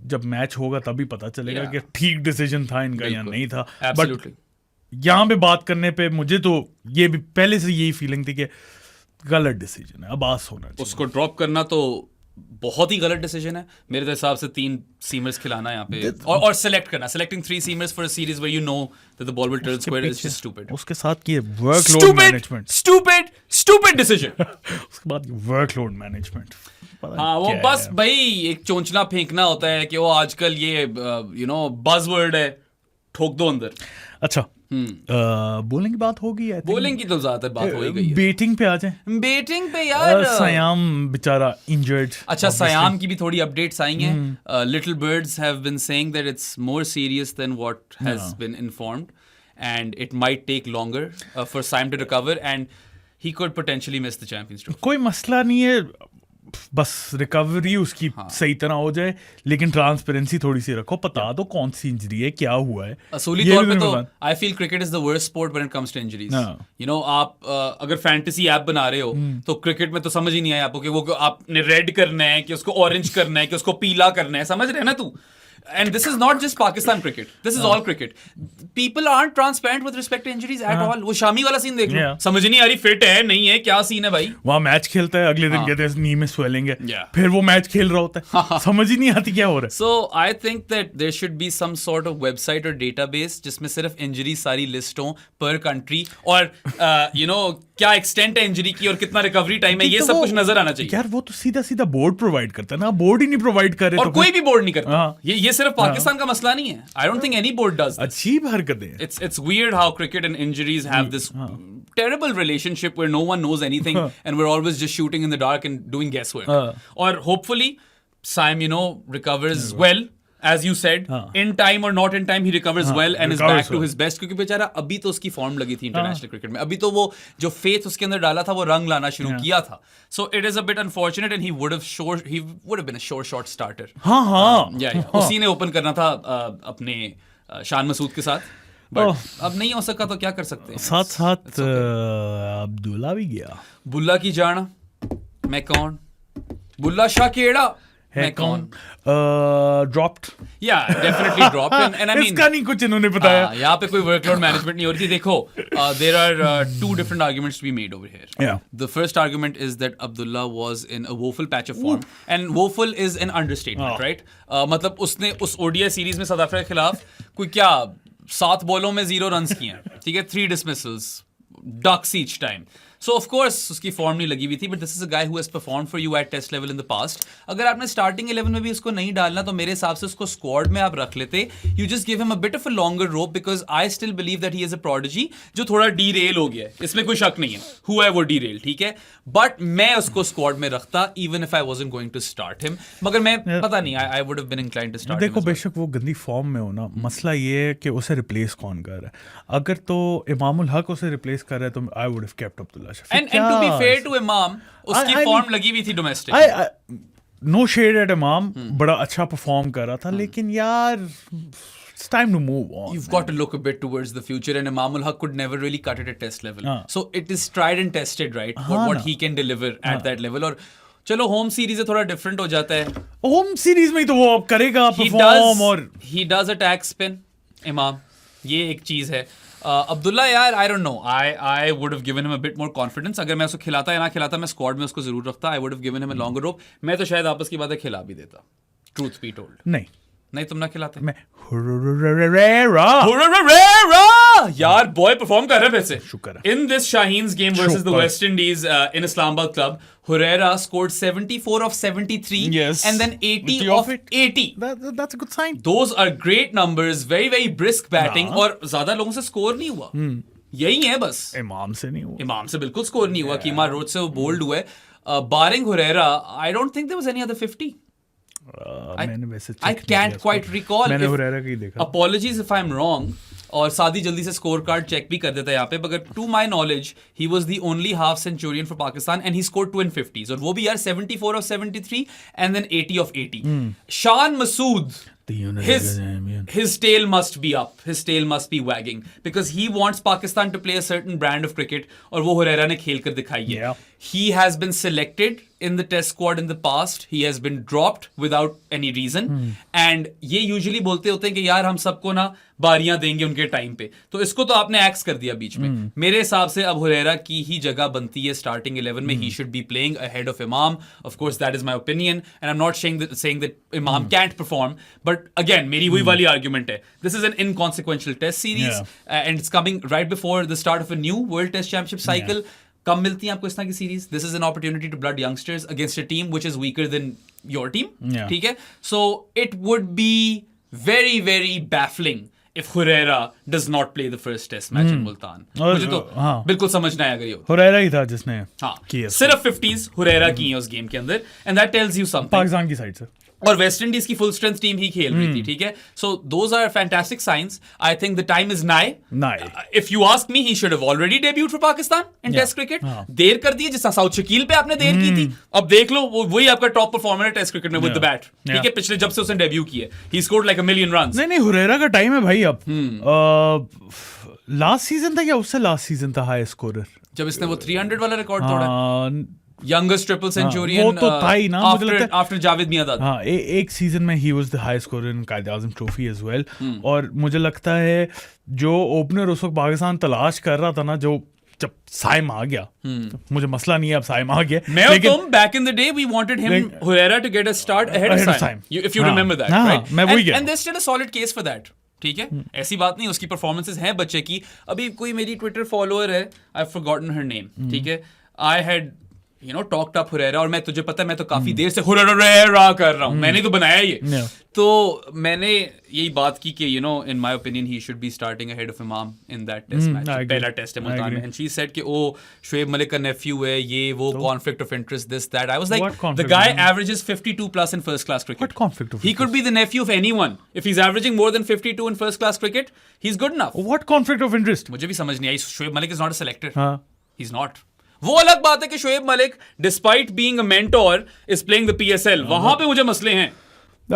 जब मैच होगा तभी पता चलेगा कि ठीक डिसीजन था इनका या नहीं था. बट यहाँ पे बात करने पे मुझे तो ये भी पहले से यही फीलिंग थी कि गलत डिसीजन है, अब्बास होना चाहिए. उसको ड्रॉप करना तो बहुत ही गलत डिसीजन है मेरे हिसाब से. 3 सीमर्स खिलाना यहाँ पे और सेलेक्ट करना. Selecting 3 seamers for a series where you know that the ball will turn square is just stupid. उसके साथ ये वर्कलोड मैनेजमेंट. Stupid decision. उसके बाद वर्कलोड मैनेजमेंट. हाँ, वो बस भाई एक चोंचला फेंकना होता है कि वो आजकल ये बज़वर्ड है, ठोक दो अंदर. अच्छा, बॉलिंग की बात होगी. बॉलिंग की तो ज्यादातर बात हो ही गई है. बैटिंग पे आ जाए. बैटिंग पे यार सयाम बेचारा इंजर्ड. अच्छा, सयाम की भी थोड़ी अपडेट्स आई हैं. Little birds have been saying that it's more serious than what has been informed and it might take longer for Saim to recover and he could potentially miss the champions Trophy. कोई मसला नहीं है, बस recovery उसकी सही तरह हो जाए, लेकिन ट्रांसपेरेंसी थोड़ी सी रखो. पता दो कौन सी इंजरी है, क्या हुआ है. असूली तौर पे तो I feel cricket is the worst sport when it comes to injuries. आप अगर फैंटेसी ऐप बना रहे हो तो क्रिकेट में तो समझ ही नहीं आया आपको कि वो आपने रेड करना है कि उसको ऑरेंज करना है कि उसको पीला करना है. समझ रहे हैं ना तू? And this is not just Pakistan cricket. This is all cricket. People aren't transparent with respect to injuries at all. वो शामी वाला सीन देख लो. समझ नहीं आ रही फिट है नहीं है, क्या सीन है भाई. वहाँ मैच खेलता है, अगले दिन कहते हैं नी में स्वेलिंग है. फिर वो मैच खेल रहा होता है, समझ ही नहीं आती क्या हो रहा है. So I think that there should be some sort of website or database जिसमें सिर्फ इंजरी सारी लिस्ट हो पर कंट्री और क्या एक्सटेंट है इंजरी की और कितना रिकवरी टाइम है, ये सब कुछ नजर आना चाहिए. यार वो तो सीधा बोर्ड प्रोवाइड करता है ना. बोर्ड ही नहीं प्रोवाइड कर रहे और कोई भी बोर्ड नहीं करता. ये सिर्फ पाकिस्तान का मसला नहीं है. I don't think any board does. अजीब हरकत है. It's weird how cricket and injuries have this terrible relationship where no one knows anything and we're always just shooting in the dark and doing guesswork. Or hopefully Saim recovers well as you said, हाँ. in time or not in time, he recovers well and is recovers back to well. his best. क्योंकि बेचारा अभी तो उसकी form लगी थी international cricket में, अभी तो वो जो फेथ उसके अंदर डाला था वो रंग लाना शुरू किया था. So it is a bit unfortunate and he would have been a sure shot starter. हाँ. उसी ने ओपन करना था अपने शान मसूद के साथ, बट अब नहीं हो सका तो क्या कर सकते हैं. साथ अब्दुल्ला भी गया. बुल्ला की जान मैं कौन, बुल्ला शाह केड़ा मैं कौन. Dropped. Yeah, definitely dropped. And I mean, इसका नहीं कुछ इन्होंने बताया. यहाँ पे कोई वर्कलोड मैनेजमेंट नहीं हो रही थी. देखो, there are two different arguments to be made over here. Yeah. The first argument is that Abdullah was in a woeful patch of form, and woeful is an understatement, right? मतलब उसने उस ODI series में south Africa के खिलाफ कोई क्या 7 बॉलों में 0 रन्स किए हैं, ठीक है, 3 dismissals, ducks each time. So of course उसकी फॉर्म नहीं लगी हुई थी, but this is a guy who has performed for you at test level in the past. अगर आपने starting 11 में भी उसको नहीं डालना तो मेरे हिसाब से उसको squad में आप रख लेते. You just give him a bit of a longer rope because I still believe that he is a prodigy जो थोड़ा derail हो गया है, इसमें कोई शक नहीं है. हुआ है वो derail, ठीक है, but मैं उसको squad में रखता even if I wasn't going to start him. मगर मैं पता नहीं, I would have been inclined to start him. देखो बेशक वो गंदी फॉर्म में हो ना, मसला ये है कि उसे रिप्लेस कौन कर रहा है. अगर तो इमामुल हक उसे रिप्लेस कर रहा है तो I would have kept Abdullah Shafique. And to be fair to Imam, उसकी फॉर्म लगी हुई थी डोमेस्टिक. नो शेड एट इमाम, बड़ा अच्छा परफॉर्म कर रहा था, लेकिन यार it's time to move on. You've got to look a bit towards the future, and Imamul Haq could never really cut it at test level. So it is tried and tested, right? What he can deliver at that level. और चलो home series है, थोड़ा different हो जाता है. Home series में ही तो वो अब करेगा परफॉर्म. और he does attack spin, इमाम, ये एक चीज है. अब्दुल्ला यार, I don't know, I would have given him a bit more confidence. अगर मैं उसको खिलाता या ना खिलाता, मैं स्क्वाड में उसको जरूर रखता. I would have given him a longer rope. मैं तो शायद आपस की बातें खिला भी देता, ट्रूथ बी टोल्ड. नहीं तुम ना खिलाते. मैं हुरेरा यार बॉय परफॉर्म कर रहे हैं वैसे. शुक्र है. In this Shaheen's game versus the West Indies in Islamabad club, Herrera scored 74 of 73 and then 80 of 80. That's a good sign. Those are great numbers, very very brisk batting. और ज्यादा लोगों से स्कोर नहीं हुआ. यही है बस. इमाम से नहीं हुआ. इमाम से बिल्कुल स्कोर नहीं हुआ. कीमा रोड से वो बोल्ड हुए. Barring Herrera, I don't think there was any other 50. I can't quite recall. मैंने Herrera का ही देखा. Apologies if I'm wrong. और सादी जल्दी से स्कोर कार्ड चेक भी कर देता है यहाँ पे, मगर to my knowledge he was the only half centurion for Pakistan and he scored 250s, और वो भी यार 74 of 73 and then 80 of 80. Shan Masood, his tail must be up, his tail must be wagging because he wants Pakistan to play a certain brand of cricket, और वो हुरैरा ने खेल कर दिखाई है. He has been selected in the test squad in the past. He has been dropped without any reason. And ये usually बोलते होते हैं कि यार हम सबको ना बारियां देंगे उनके टाइम पे, तो इसको तो आपने एक्स कर दिया बीच में. मेरे हिसाब से अब हुरैरा की ही जगह बनती है स्टार्टिंग 11 में. He should be playing ahead of Imam. Of course that is my opinion and I'm not saying that Imam can't perform, but again मेरी वही वाली argument है. This is an inconsequential test series and it's coming right before the start of a new World Test Championship cycle. कब मिलती है आपको इस तरह की series? This is an opportunity to blood youngsters against a team which is weaker than your team. ठीक है, so it would be very very baffling if Herrera does not play the first test match in Multan. मुझे तो बिल्कुल समझ नहीं आया. Herrera ही था जिसने सिर्फ 50s Herrera की है उस गेम के अंदर, and that tells you something. Pakistan की साइड से और वेस्ट इंडीज की फुल स्ट्रेंथ टीम ही खेल रही थी. ठीक है, so those are fantastic signs. I think the time is now. If you ask me, he should have already debuted for Pakistan in test cricket. देर कर दी है, जिस साउथ शकील पे आपने देर की थी. अब देख लो, वही आपका टॉप परफॉर्मर है टेस्ट क्रिकेट में विद द बैट. ठीक है, पिछले जब से उसने डेब्यू किया, he scored like a million runs. नहीं हुरैरा का टाइम है भाई. अब लास्ट सीजन था या उससे लास्ट सीजन था हाई स्कोरर, जब इसने वो 300 वाला रिकॉर्ड तोड़ा. youngest triple centurion वो तो था ही ना, after जावेद मियांदाद. हाँ, एक सीजन में he was the high scorer in Quaid Azam trophy as well. और मुझे लगता है जो ओपनर उस वक्त पाकिस्तान तलाश कर रहा था ना, जो जब साइम आ गया, मुझे मसला नहीं है अब साइम आ गया. मैं और तुम back in the day we wanted him Herrera to get a start ahead of Saim. If you remember that, right? मैं वही गया. And there's still a solid case for that. ठीक है, ऐसी बात नहीं, उसकी परफॉर्मेंसेस हैं बच्चे की. अभी कोई मेरी ट्विटर फॉलोअर है, I've forgotten her name. ठीक है, I had you know, talked up Herrera, और मैं तुझे पता है मैं तो काफी देर से Herrera कर रहा हूँ, मैंने तो बनाया ये. Yeah. तो मैंने यही बात की कि you know, in my opinion he should be starting ahead of Imam in that test match. I agree. पहला टेस्ट है मुल्तान में, and she said कि ओ शोएब मलिक का nephew है, ये वो conflict of interest, this that. I was like, What the conflict guy of interest? averages 52 plus in first class cricket. What conflict of He could be the nephew of anyone. If he's averaging more than 52 in first class cricket, he's good enough. What conflict of interest? मुझे भी समझ नहीं आई. Shoaib Malik is not a selector. हाँ. He's not. वो अलग बात है कि Shoaib Malik despite being a mentor is playing the PSL. वहां पे मुझे मसले हैं.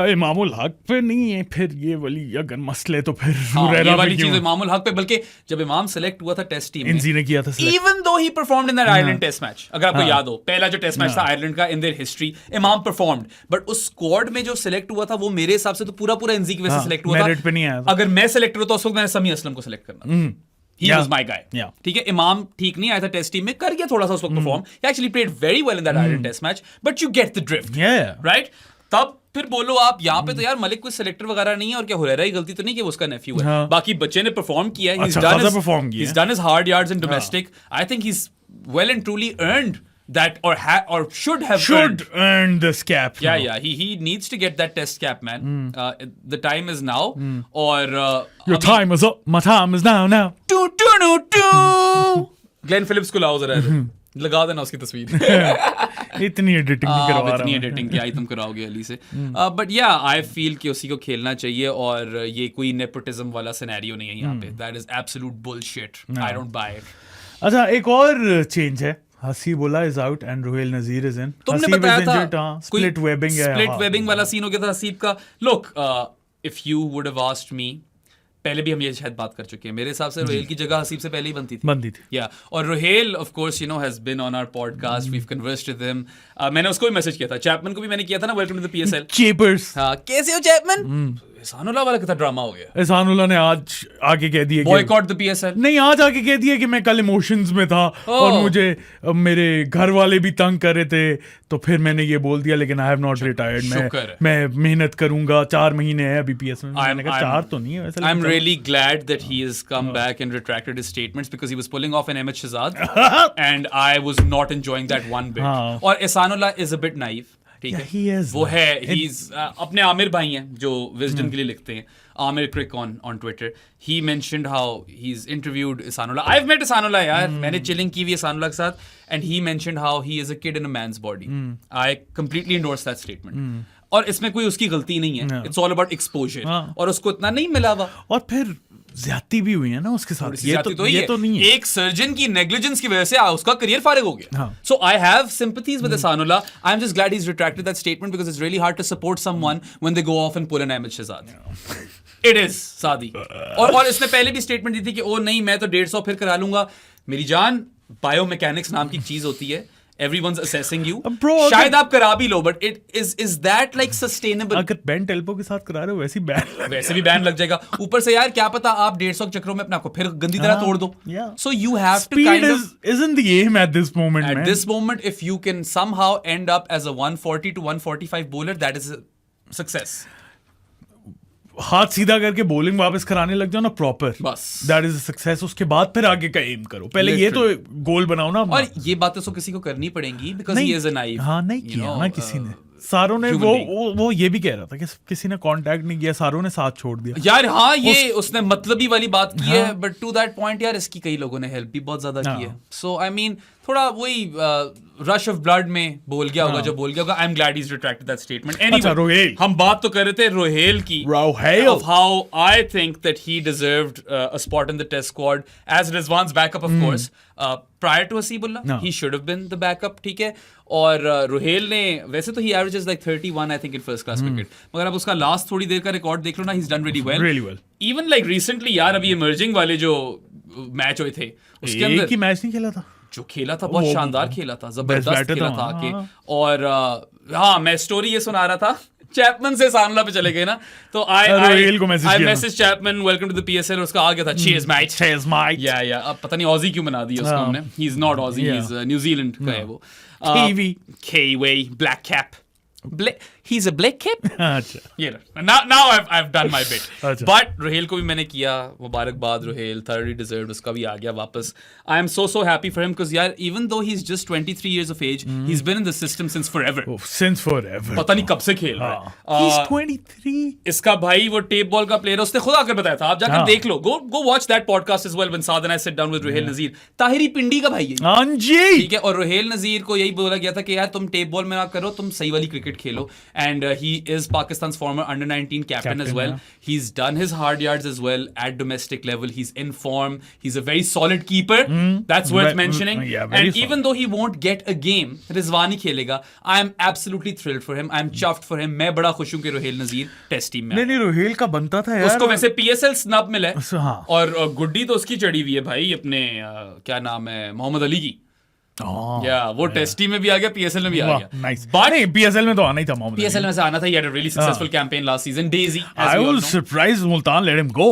इमामुल हक पे नहीं है फिर ये वाली अगर मसले तो फिर हाँ, ये हुरैरा वाली पे चीज क्यों? इमामुल हक पे. बल्कि जब इमाम सेलेक्ट हुआ था टेस्ट टीम इंजी ने किया था select. Even though he performed in that Ireland test match, अगर आपको याद हो पहला जो टेस्ट मैच था आयरलैंड का इन देयर हिस्ट्री, इमाम परफॉर्म्ड. बट उस स्क्वाड में जो सिलेक्ट हुआ था वो मेरे हिसाब से तो पूरा इंजी की वजह से सिलेक्ट हुआ था. मेरिट पे नहीं आया था. अगर मैं सिलेक्ट होता उस वक्त मैंने समी असलम को सिलेक्ट करना. He Yeah. was my guy. Yeah. ठीक है, इमाम ठीक नहीं आया था टेस्ट टीम में, कर गया थोड़ा सा उस वक्त perform. He actually played very well in that Ireland test match, but you get the drift. Yeah. Right? तब फिर बोलो आप यहाँ पे तो यार मलिक कोई सिलेक्टर वगैरह नहीं है, और क्या हुरैरा की गलती तो नहीं कि वो उसका नेफ्यू है. हाँ. बाकी बच्चे ने परफॉर्म किया है. He's अच्छा, done खासा perform किया he's है. done his hard yards in domestic. I think he's well and truly earned that, or should have earned. Should earn this cap. Yeah, now. yeah. He needs to get that test cap, man. The time is now. और Your time is up. My time is now. Glenn Phillips को लाओ जरा, लगा देना उसकी तस्वीर. इतनी editing नहीं करवा रहा इतनी हूं. एडिटिंग क्या ही तुम कराओगे अली से. बट या आई फील कि उसी को खेलना चाहिए, और ये कोई नेपोटिज्म वाला सिनेरियो नहीं है यहाँ पे. That is absolute bullshit. I don't buy it. अच्छा, एक और चेंज है. Haseebullah is out and Rohail Nazir is in. तुमने बताया था स्प्लिट वेबिंग है. स्प्लिट वेबिंग वाला सीन हो गया था हसीब का. Look, if you would have asked me, पहले भी हम ये शायद बात कर चुके हैं, मेरे हिसाब से रोहेल की जगह हसीब से पहले ही बनती थी. या और Rohail of course you know has been on our podcast, we have conversed with him. मैंने उसको भी मैसेज किया था, चैपमैन को भी मैंने किया था ना, वेलकम टू द पीएसएल. चेपर्स. हां, कैसे हो चैपमैन? एहसानुल्लाह वाला कितना ड्रामा हो गया. एहसानुल्लाह ने आज आगे कह दिया बॉयकॉट द पीएसएल. नहीं, आज आगे कह दिया कि मैं कल इमोशंस में था और मुझे मेरे घर वाले भी तंग कर रहे थे, तो फिर मैंने ये बोल दिया, लेकिन आई हैव नॉट रिटायर्ड. मैं मेहनत करूंगा. 4 महीने है अभी पीएसएल में. मैंने कहा 4 तो नहीं है वैसे. I am really glad that he has come back and retracted his statements, because he was pulling off an Ahmed Shehzad and I was not enjoying that one bit. और Ehsanullah is a bit naive. ठीक है, वो है, he is अपने आमिर भाई हैं जो Wisden के लिए लिखते हैं, Aamir crick on Twitter. He mentioned how he is interviewed Ehsanullah. I have met Ehsanullah यार, मैंने चिलिंग की हुई एहसानुल्लाह के साथ, and he mentioned how he is a kid in a man's body. I completely endorse that statement. और इसमें कोई उसकी गलती नहीं है. It's all about exposure. और उसको इतना नहीं मिला हुआ, और फिर ज्यादती भी हुई है ना उसके साथ. ये तो नहीं है. एक सर्जन की नेग्लिजेंस की वजह से उसका करियर फारिग हो गया. So I have sympathies with Ehsanullah. I am just glad he is retracted that statement, because it's really hard to support someone when they go off and pull an Ahmed Shehzad. It is सादी. और इसने पहले भी statement दी थी कि ओ नहीं, मैं तो 150 फिर करा लूंगा. मेरी जान, बायोमैकेनिक्स नाम की चीज होती है. Everyone's assessing you. शायद आप करा भी लो, but is that like sustainable? अगर बेंट एल्बो के साथ करा रहे हो वैसे भी बैन लग जाएगा. ऊपर से यार क्या पता आप 150 चक्रों में अपने आप को फिर गंदी तरह तोड़ दो. So you have to kind of isn't the aim at this moment. At this moment, if you can somehow end up as a 140 to 145 bowler, that is a success. हाथ सीधा करके बॉलिंग वापस कराने लग जाओ ना प्रॉपर, बस that is a success. उसके बाद फिर आगे का एम करो. पहले ये तो गोल बनाओ ना. और ये बातें तो किसी को करनी पड़ेंगी, because he is a naive. हाँ, नहीं किया ना किसी ने. सारों ने वो ये भी कह रहा था कि किसी ने कांटेक्ट नहीं किया, सारों ने साथ छोड़ दिया यार. हाँ, ये उसने मतलबी वाली बात की है, बट टू दैट पॉइंट यार इसकी कई लोगों ने हेल्प भी बहुत ज्यादा की है. सो आई मीन थोड़ा वही रश ऑफ ब्लड में बोल गया होगा जो बोल गया होगा. I am glad he is retracted that statement. Anyway, Rohel, हम बात तो कर रहे थे रोहेल की, of how I think that he deserved a spot in the test squad as Rizwan's backup, of course. Prior to Hasibullah, he should have been the backup. ठीक है. और रोहेल ने वैसे तो he averages like 31 I think in first class cricket, मगर अब उसका last थोड़ी देर का रिकॉर्ड देख लो ना, he's done really well. Even like recently यार, अभी emerging वाले जो मैच हुए थे उसके अंदर, एक ही मैच नहीं खेला था जो खेला था बहुत शानदार खेला था, जबरदस्त खेला था आके. और हाँ, मैं स्टोरी ये सुना रहा था, चैपमैन से एहसानुल्लाह पे चले गए ना, तो I message Chapman, welcome to the PSL, और उसका आ गया था चीयर्स माइट. या अब पता नहीं ऑजी क्यों बना दिया उसको हमने. He is not Aussie, he is New Zealand का है वो. Kiwi, black cap. he's a black kid. अच्छा You know, now I've done my bit. अच्छा. But रोहेल को भी मैंने किया, मुबारकबाद रोहेल, thoroughly deserved, उसका भी आ गया वापस. I am so happy for him because यार, even though he's just 23 years of age, he's been in the system since forever. Oh, since forever. पता नहीं कब से खेल रहा है. He's 23. इसका भाई वो टेप बॉल का प्लेयर है, उसने खुद आकर बताया था, आप जाकर हाँ. देख लो. Go watch that podcast as well when Saad and I sit down with Ruhail Nazir. ताहिरी पिंडी का भाई है. हाँ जी. ठीक है, और रोहेल नजीर को यही बोला गया था कि यार तुम टेप बॉल में ना करो, तुम सही वाली क्रिकेट खेलो. And he is Pakistan's former under-19 captain as well. yeah. He's done his hard yards as well at domestic level. He's in form. He's a very solid keeper. That's worth mentioning. Yeah, very and solid. even though he won't get a game, Rizwan ही खेलेगा. I am absolutely thrilled for him. I am chuffed for him. मैं बड़ा खुश हूं कि रोहेल नजीर test team में नहीं रोहेल का बनता था यार. उसको वैसे PSL स्नब मिला है. हाँ. और गुड्डी तो उसकी चढ़ी हुई है भाई अपने क्या नाम है मोहम्मद अली की. वो टेस्ट टीम में भी आ गया, PSL में भी आ गया. नाइस. But नहीं PSL में तो आना ही था मोहम्मद. PSL में से आना था. He had a really successful campaign last season. Daisy, as I we all was know. surprised Multan let him go.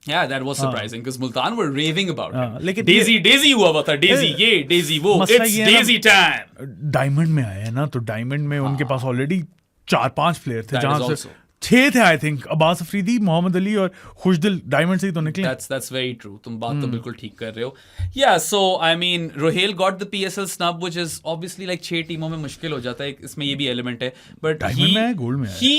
Yeah, that was surprising because Multan were raving about him. लेकिन Daisy हुआ था. Daisy ये, Daisy वो. मसला It's ये है ना- Daisy time. Diamond में आया है ना, तो डायमंड में उनके पास ऑलरेडी 4-5 प्लेयर थे, That जहां is से also. 6 थे आई थिंक. अब्बास अफरीदी, मोहम्मद अली और खुशदिल डायमंड से ही तो निकले. That's very true. तुम बात तो बिल्कुल ठीक कर रहे हो. Yeah, so I mean, Rohail got the PSL snub, which is obviously like 6 टीमों में मुश्किल हो जाता है. इसमें ये भी एलिमेंट है. But डायमंड में है, गोल्ड में है. he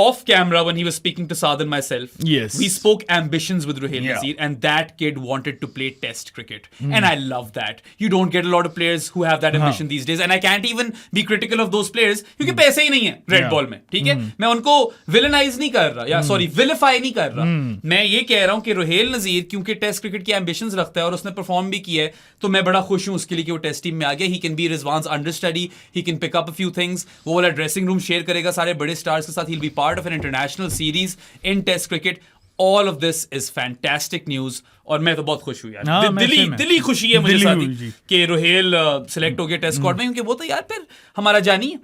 off camera when he was speaking to Saad and myself, Yes. we spoke ambitions with Ruhail Yeah. Nazir, and that kid wanted to play test cricket, and I love that. You don't get a lot of players who have that ambition these days, and I can't even be critical of those players क्योंकि पैसे ही नहीं है red ball में. ठीक है, मैं उनको विलेनाइज नहीं कर रहा, या सॉरी विलिफाई नहीं कर रहा. मैं ये कह रहा हूँ कि रुहेल नजीर क्योंकि टेस्ट क्रिकेट की एम्बिशंस रखता है और उसने परफॉर्म भी किया है, तो मैं बड़ा खुश हूँ उसके लिए कि वो टेस्ट टीम में आ गया. He can be Rizwan's understudy, he can pick up a few things. वो वाला ड्रेसिंग रूम शेयर करेगा सारे बड़े स्टार्स के साथ. He will be part of an international series in test cricket. All of this is fantastic news और मैं तो बहुत खुश हूँ यार. हाँ, मैं same है. दिली खुशी है मुझे दिली साथ हुई जी. कि रुहेल सिलेक्ट हो गया टेस्ट स्क्वाड में, क्योंकि वो तो यार फिर हमारा जानी है.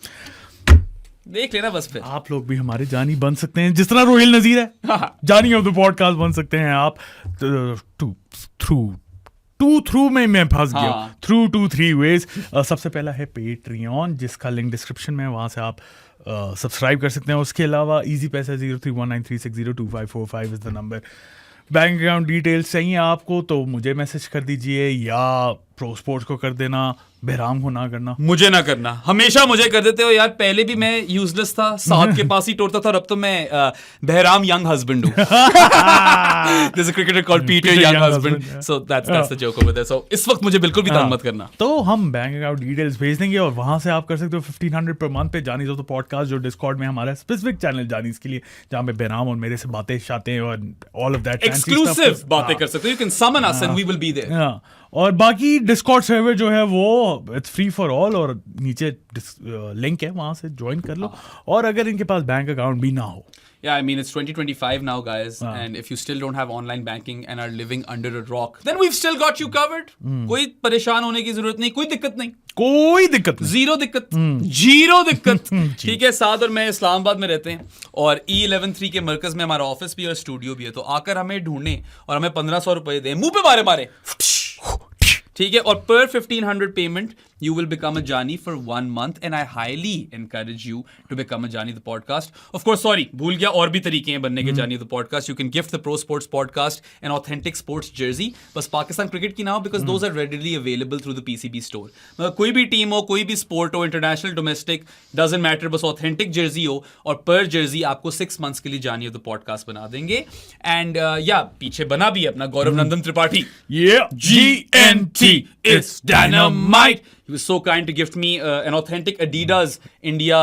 देख लेना बस फिर. आप लोग भी हमारे जानी बन सकते हैं जिस तरह रोहिल नजीर है. हाँ. जानी ऑफ द पॉडकास्ट बन सकते हैं आप. थ्रू में मैं फंस गया. हाँ. Through 2-3 ways. सबसे पहला है पेट्रियन, जिसका लिंक डिस्क्रिप्शन में है, वहां से आप सब्सक्राइब कर सकते हैं. उसके अलावा इजी पैसा 031936025545 is the number. Bank account details चाहिए आपको तो मुझे मैसेज कर दीजिए या प्रो स्पोर्ट्स को कर देना. बहराम को ना करना. मुझे ना करना, हमेशा मुझे कर देते हो यार. पहले भी मैं यूजलेस था, साथ के पास ही टोरता था, और अब तो मैं बहराम यंग हस्बैंड हूँ. There's a cricketer called Peter Young Husband. So that's the joke over there. So इस वक्त मुझे बिल्कुल भी तंग मत करना. तो हम बैंक अकाउंट डिटेल्स भेज देंगे और वहां से आप कर सकते हो 1500 पर मंथ पे जानीज ऑफ द पॉडकास्ट, जो डिस्कॉर्ड में हमारा स्पेसिफिक चैनल जानीज के लिए, जहाँ पे बहराम और मेरे से बातें शातें और ऑल ऑफ दैट Exclusive बातें कर सकते हो. You can summon us and we will be there. हाँ. और बाकी डिस्कॉर्ड सर्वर जो है वो इट्स फ्री फॉर ऑल, और नीचे लिंक है, वहां से ज्वाइन कर लो. और अगर इनके पास बैंक अकाउंट भी ना हो, Yeah, I mean, it's 2025 now, guys. And if you still don't have online banking and are living under a rock, then we've still got you covered. कोई परेशान होने की जरूरत नहीं, कोई दिक्कत नहीं. कोई दिक्कत नहीं. जीरो दिक्कत. ठीक है, साद और मैं इस्लामाबाद में रहते हैं और E113 के मरकज में हमारा ऑफिस भी और स्टूडियो भी है. तो आकर हमें ढूंढने और हमें 1500 रुपए दें, मुंह पे मारे. ठीक है, और per 1500 payment you will become a Jani for 1 month, and I highly encourage you to become a Jani the podcast. Of course, sorry, भूल गया, और भी तरीके हैं बनने के Jani the podcast. You can gift the Pro Sports podcast an authentic sports jersey. बस Pakistan cricket की ना हो, because those are readily available through the PCB store. मतलब कोई भी टीम हो, कोई भी स्पोर्ट हो, इंटरनेशनल, डोमेस्टिक, doesn't matter, बस authentic jersey हो, और per jersey आपको 6 months के लिए Jani of the podcast बना देंगे. And पीछे बना भी है अपना गौरव नंदन Tripathi. Yeah, GNT, it's dynamite. He was so kind to gift me an authentic Adidas India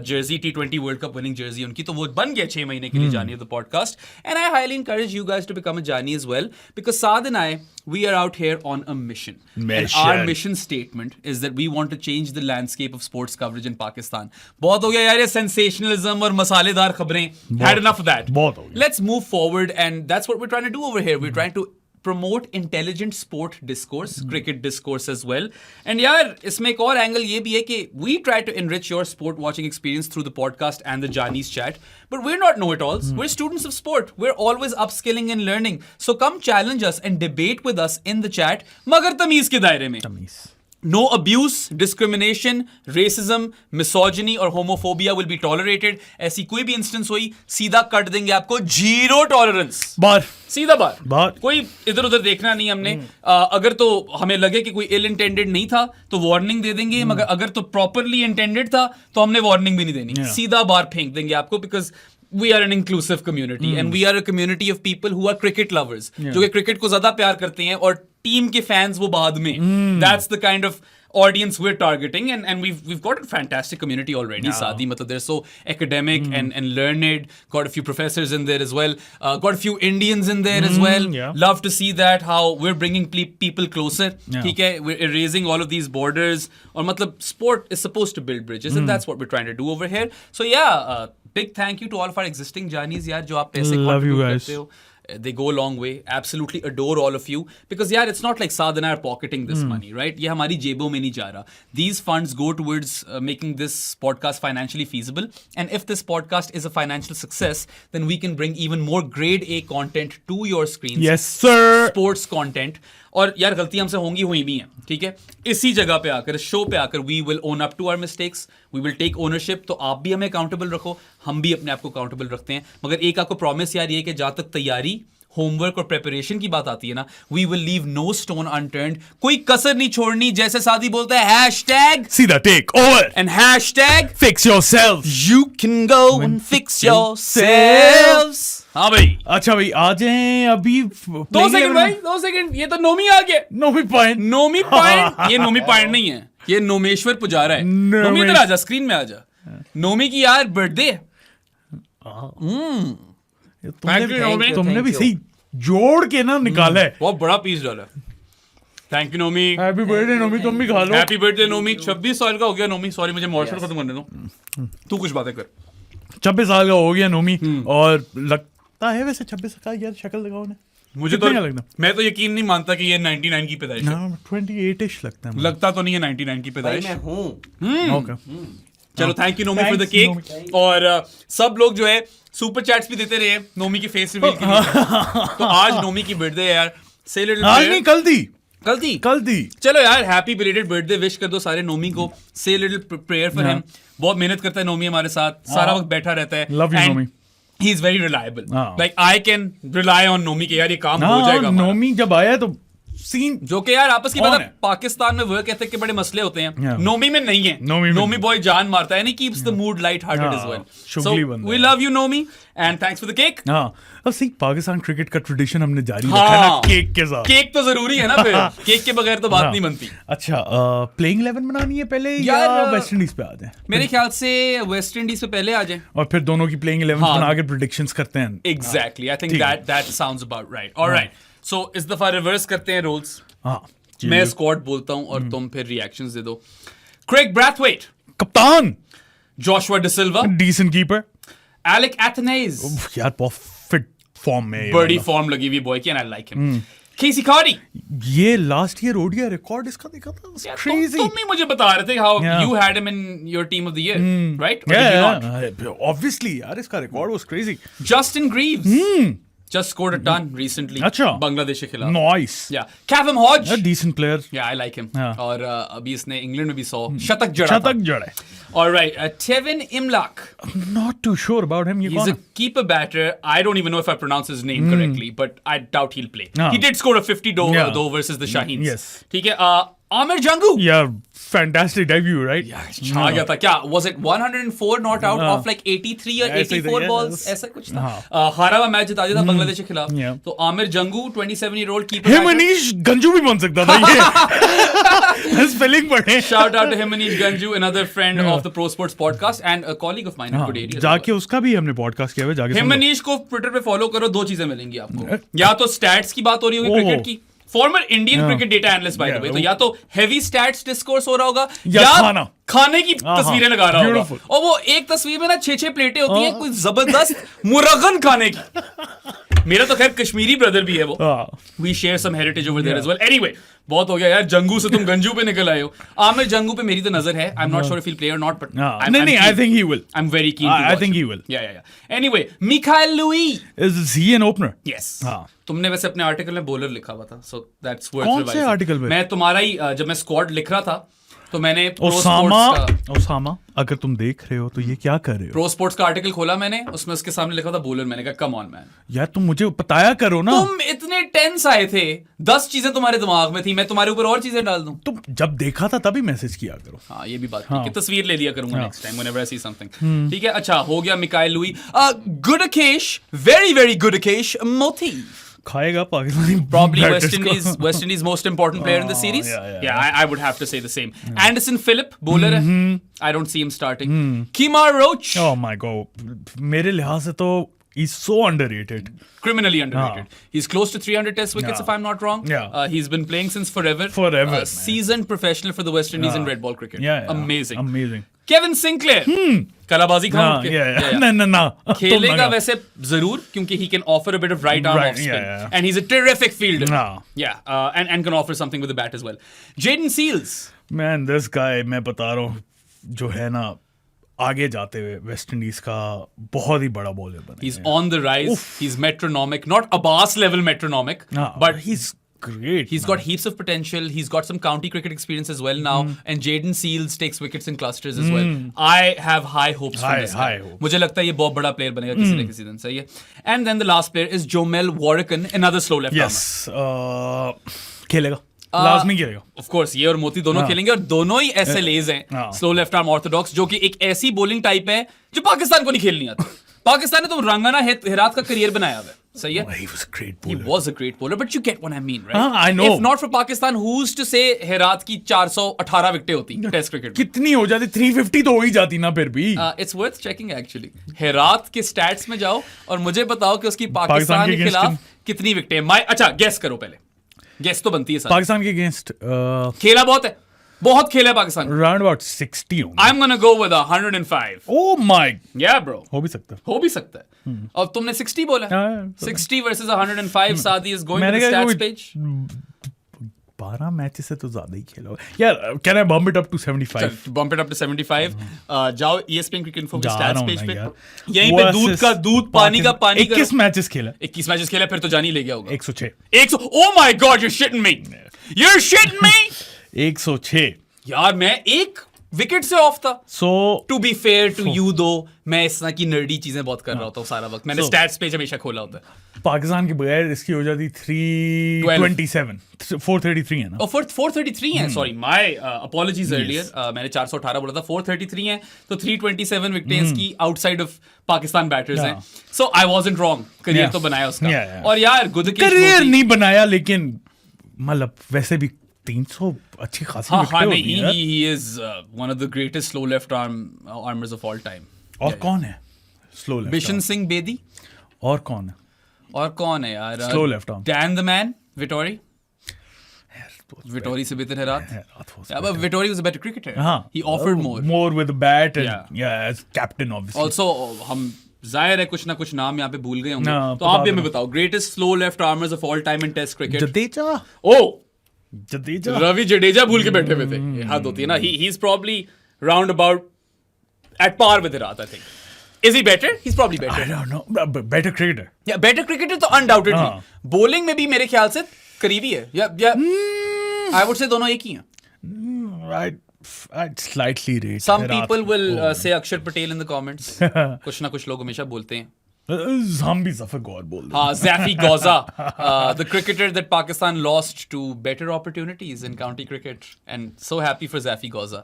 jersey, T20 World Cup winning jersey उनकी. तो वो बन गया 6 महीने के लिए Jani of the podcast. And I highly encourage you guys to become a Jani as well, because Saad and I, we are out here on a mission. And our mission statement is that we want to change the landscape of sports coverage in Pakistan. बहुत हो गया यार ये sensationalism और मसालेदार खबरें. Had enough of that. बहुत हो गया. Let's move forward, and that's what we're trying to do over here. We're trying to promote intelligent sport discourse, cricket discourse as well. And यार इसमें एक और एंगल ये भी है कि we try to enrich your sport watching experience through the podcast and the Jani's chat. But we're not know-it-alls. We're students of sport. We're always upskilling and learning. So come challenge us and debate with us in the chat, मगर तमीज के दायरे में. No abuse, discrimination, racism, misogyny और homophobia will be tolerated. ऐसी कोई भी instance हुई सीधा कट देंगे आपको. Zero tolerance. बार सीधा बार. बार कोई इधर उधर देखना नहीं हमने. अगर तो हमें लगे कि कोई इल इंटेंडेड नहीं था तो वार्निंग दे देंगे, मगर अगर तो प्रॉपरली इंटेंडेड था तो हमने वार्निंग भी नहीं देनी. सीधा बार फेंक देंगे आपको, because we are an inclusive community and we are a community of people who are cricket lovers, जो कि क्रिकेट को ज्यादा प्यार करते हैं और टीम के फैंस वो बाद में. That's the kind of audience we're targeting, and we've got a fantastic community already. Saadi, matlab they're so academic and learned. Got a few professors in there as well. Got a few Indians in there as well. Love to see that, how we're bringing people closer. ठीक है, we're erasing all of these borders. और मतलब sport is supposed to build bridges, and that's what we're trying to do over here. So yeah, big thank you to all of our existing Johnnies यार, जो आप पैसे contribute करते हो. They go a long way. Absolutely adore all of you, because yeah, it's not like Saad and I are pocketing this money, right? ये हमारी जेबों में नहीं जा रहा. These funds go towards making this podcast financially feasible, and if this podcast is a financial success, then we can bring even more grade A content to your screens. Yes sir. Sports content. और यार गलती हमसे होंगी हुई भी हैं, ठीक है. इसी जगह पे आकर, शो पे आकर, we will own up to our mistakes, we will take ownership. तो आप भी हमें अकाउंटेबल रखो, हम भी अपने आप को अकाउंटेबल रखते हैं. मगर एक आपको प्रॉमिस यार ये कि जहाँ तक तैयारी, होमवर्क और प्रिपरेशन की बात आती है ना, we will leave no stone unturned. कोई कसर नहीं छोड़नी. जैसे सादी बोलता है, हैशटैग सीधा take over and hashtag fix yourself. You can go and fix yourselves. हाँ भाई. अच्छा भाई, आ जाए अभी. 2 सेकंड भाई, 2 सेकंड. ये तो नोमी आ गया. नोमी पॉइंट. नोमी पॉइंट. ये नोमी पॉइंट नहीं है, ये नोमेश्वर पुजारा है. नोमी इधर आजा, स्क्रीन में आजा. नोमी की यार बर्थडे. तुमने भी सही जोड़ के ना निकाला है. बहुत बड़ा पीस डाला. Thank you Nomi. Happy birthday Nomi. तुम भी खा लो. Happy birthday Nomi. 26 साल का हो गया नोमी. सॉरी, मुझे मॉइस्चर खत्म करने दो. तू कुछ बातें कर. 26 साल का हो गया नोमी. और लगता है वैसे 26 का यार, शक्ल लगाओ ने. मुझे तो लगता, मैं तो यकीन नहीं मानता कि ये 99 की पैदाइश है. 28ish लगता है. लगता तो नहीं है 99 की पैदाइश. मैं हूं. ओके. चलो, thank you Nomi for the cake. और सब लोग जो है सुपर चैट्स भी देते रहे नोमी की फेस रिवील के लिए. तो आज नोमी की बर्थडे है यार. से लिटिल आज नहीं, कल थी. कल थी. चलो यार, हैप्पी बिलेटेड बर्थडे विश कर दो सारे नोमी को. से लिटिल प्रेयर फॉर हिम. बहुत मेहनत करता है नोमी हमारे साथ, सारा वक्त बैठा रहता है. Love you Nomi. He is very reliable. Like I can rely on Nomi के यार ये काम हो जाएगा. नोमी जब आया तो सीन, जो कि यार आपस की बात है, पाकिस्तान में वर्क एथिक के बड़े मसले होते हैं. नोमी में नहीं है. नोमी बॉय जान मारता है, नहीं keeps the mood light hearted as well. So we love you Nomi and thanks for the cake. हाँ, अब सी पाकिस्तान क्रिकेट का ट्रेडिशन हमने जारी रखा है ना केक के साथ. केक तो जरूरी है ना फिर. केक के बगैर तो बात नहीं बनती. अच्छा, प्लेइंग 11 बनानी है पहले या वेस्ट इंडीज पे आ जाए? मेरे ख्याल से वेस्ट इंडीज पे पहले आ जाए और फिर दोनों की प्लेइंग 11 बना के प्रेडिक्शंस करते हैं. Exactly, I think that sounds about right. All right, so इस दफा रिवर्स करते हैं रोल्स. हाँ, मैं स्क्वाड बोलता हूं और तुम फिर रिएक्शंस दे दो. क्रेग ब्रैथवेट कप्तान. Joshua Da Silva decent keeper. Alick Athanaze यार बहुत फिट फॉर्म में, बड़ी फॉर्म लगी हुई बॉय की, and I like him. Keacy Carty. ये लास्ट ईयर ओडीआई रिकॉर्ड इसका देखा था. क्रेजी. तुम ही मुझे बता रहे थे how you had him in your team of the year, right? Obviously यार, इसका record was crazy. Justin Greaves just scored a ton recently. अच्छा. बांग्लादेश के खिलाफ. Nice. Yeah. Kevin Hodge. A decent player. Yeah, I like him. Yeah. और अभी इसने England में भी 100 शतक जड़ा. All right, Tevin Imlach. Not too sure about him. He's a keeper batter. I don't even know if I pronounce his name correctly, but I doubt he'll play. He did score a 50 though versus the Shaheens. Yes. ठीक है. Amir Jangu. Yeah, fantastic debut, right? Yeah, छा गया था. क्या was it 104 not out of like 83 or 84 balls? ऐसा कुछ था. हारा हुआ मैच जिता दिया था बांग्लादेश के खिलाफ. तो आमिर जंगू 27-year-old कीपर. हिमनीश गंजू भी बन सकता था ये. स्पेलिंग पढ़े. Shout out to Himanish Ganju, another friend of the Pro Sports podcast and a colleague of mine in good area. जाके उसका भी हमने पॉडकास्ट किया है. जाके हिमनीश को ट्विटर पे फॉलो करो. 2 चीजें मिलेंगी आपको. या तो स्टैट्स की बात हो रही होगी क्रिकेट की. Former Indian cricket data analyst by the way. तो या तो हेवी स्टैट्स डिस्कोर्स हो रहा होगा या खाने की तस्वीरें लगा रहा होगा. और वो एक तस्वीर में ना 6-6 प्लेटें होती हैं, कोई जबरदस्त मुरगन खाने की. मेरा तो खैर कश्मीरी ब्रदर भी है वो. हाँ. We share some heritage over there as well. Anyway, बहुत हो गया यार. जंगू से तुम गंजू पे निकल आए हो. आमिर जंगू पे मेरी तो नजर है. I'm not sure if he'll play or not, but I'm नहीं, I think he will. I'm very keen to watch. I think he will. Yeah. Anyway, Mikhail Louis. Is he an opener? Yes. हाँ. तुमने वैसे अपने article में bowler लिखा हुआ था, so that's worth कौन revising. से आर्टिकल में? मैं तुम्हारा ही जब मैं स्क्वाड लिख रहा था तो मैंने ओसामा, अगर तुम देख रहे हो तो ये क्या कर रहे हो? प्रो स्पोर्ट्स का आर्टिकल खोला मैंने, उसमें उसके सामने लिखा था बॉलर. मैंने कहा कम ऑन मैन, यार तुम मुझे बताया करो ना. तुम इतने टेंस आए थे, 10 चीजें तुम्हारे दिमाग में थी, मैं तुम्हारे ऊपर और चीजें डाल दूं. तुम जब देखा था तभी मैसेज किया करो. हाँ, ये भी बात ठीक है. तस्वीर ले लिया करूंगा next time whenever I see something. ठीक है. अच्छा हो गया Mikyle Louis. Gudakesh, very very Gudakesh. Motie खाएगा Pakistani probably batters West Indies most important player in the series. Yeah. I would have to say the same. Anderson Phillip, bowler है. I don't see him starting. Kemar Roach. Oh my god, मेरे लिहाज से तो he's so underrated. Criminally underrated. He's close to 300 test wickets if I'm not wrong. He's been playing since forever. Seasoned professional for the West Indies in red ball cricket. Amazing. Kevin Sinclair. कलाबाजी खाऊं क्या? ना. खेलेगा वैसे जरूर, क्योंकि he can offer a bit of right arm off spin. And he's a terrific fielder. And can offer something with the bat as well. Jaden Seals. Man, this guy, मैं बता रहा हूँ, जो है ना आगे जाते हुए वेस्ट इंडीज का बहुत ही बड़ा बॉलर बना. He's on the rise. He's metronomic, not Abbas level metronomic, but he's great. He's got heaps of potential. He's got some county cricket experience as well now. And Jaden Seals takes wickets in clusters as well. I have high hopes for this guy. मुझे लगता है ये बहुत बड़ा player बनेगा किसी न किसी दिन. सही है. And then the last player is Jomel Warrican, another slow left armer. Yes. खेलेगा. लाजमी खेलेगा. Of course, ये और मोती दोनों खेलेंगे, और दोनों ही SLAs हैं. Slow left arm orthodox, जो कि एक ऐसी bowling type है जो पाकिस्तान को नहीं खेलनी आती. पाकिस्तान ने तो रंगाना हेरात का करियर बनाया हुआ है. सही है. He was a great bowler. He was a great bowler, but you get what I mean, right? I know. If not for Pakistan, who's to say Herat की 418 विकेटें होती टेस्ट क्रिकेट में? कितनी हो जाती? 350 तो हो ही जाती ना फिर भी. It's worth checking actually. Herat के स्टैट्स में जाओ और मुझे बताओ कि उसकी पाकिस्तान के खिलाफ कितनी विकेटें. अच्छा गेस करो पहले. गेस तो बनती है सारी. पाकिस्तान के अगेंस्ट खेला बहुत खेला है पाकिस्तान. Around about 60 होंगे. I'm gonna go with 105. Oh my. Yeah bro. हो भी सकता है. और तुमने 60 बोला. 60 versus 105. Saadi is going to the stats page. 12 matches से तो ज्यादा ही खेला होगा. यार can I bump it up to 75? Bump it up to 75. जाओ ESPN Cricket Info के stats page पे. यहीं पे दूध का दूध, पानी का पानी. 21 मैचेस खेला. 21 मैचेस खेला, फिर तो जान ही ले गया होगा. 106. Oh my god, you're shitting me. You're shitting me. 106. यार मैं एक विकेट से ऑफ था. So to be fair to you though, मैं इस तरह की नर्डी चीजें बहुत कर रहा होता हूँ सारा वक्त. मैंने स्टैट्स पेज हमेशा खोला होता है. पाकिस्तान के बगैर इसकी हो जाती 327. 433 है ना? Oh, 433 है. Sorry, my apologies earlier. मैंने 418 बोला था. 433 है, तो 327 विकेटें इसकी आउटसाइड ऑफ पाकिस्तान बैटर्स हैं. So I wasn't wrong. Career तो बनाया उसका. और यार करियर नहीं बनाया, लेकिन मतलब वैसे भी 300 अच्छी खासी विकेटें होती हैं. He is one of the greatest slow left armers of all time. और कौन है स्लो लेफ्ट? बिशन सिंह बेदी. और कौन है यार slow left arm? Dan the man Vettori. Vettori से बेहतर Herat. But Vittori was a better cricketer. He offered more with the bat and as captain obviously. Also हम जाहिर है कुछ ना कुछ नाम यहाँ पे भूल गए होंगे, तो आप भी हमें बताओ. Greatest slow left armers of all time in test cricket. Jadeja. Ravi Jadeja भूल के बैठे हुए थे. हद होती है ना. He is probably round about at par with Herat, I think. Is he better? He's probably better. I don't know. Better cricketer. Yeah, better cricketer तो undoubtedly. Bowling में भी मेरे ख्याल से करीबी है. I would say दोनों एक ही हैं. I'd slightly rate. Some people will say Akshar Patel in the comments. कुछ ना कुछ लोग हमेशा बोलते हैं. Zambi Zafar Gaur बोल रहे. हाँ, Zafi Gauza, the cricketer that Pakistan lost to better opportunities in county cricket, and so happy for Zafi Gauza.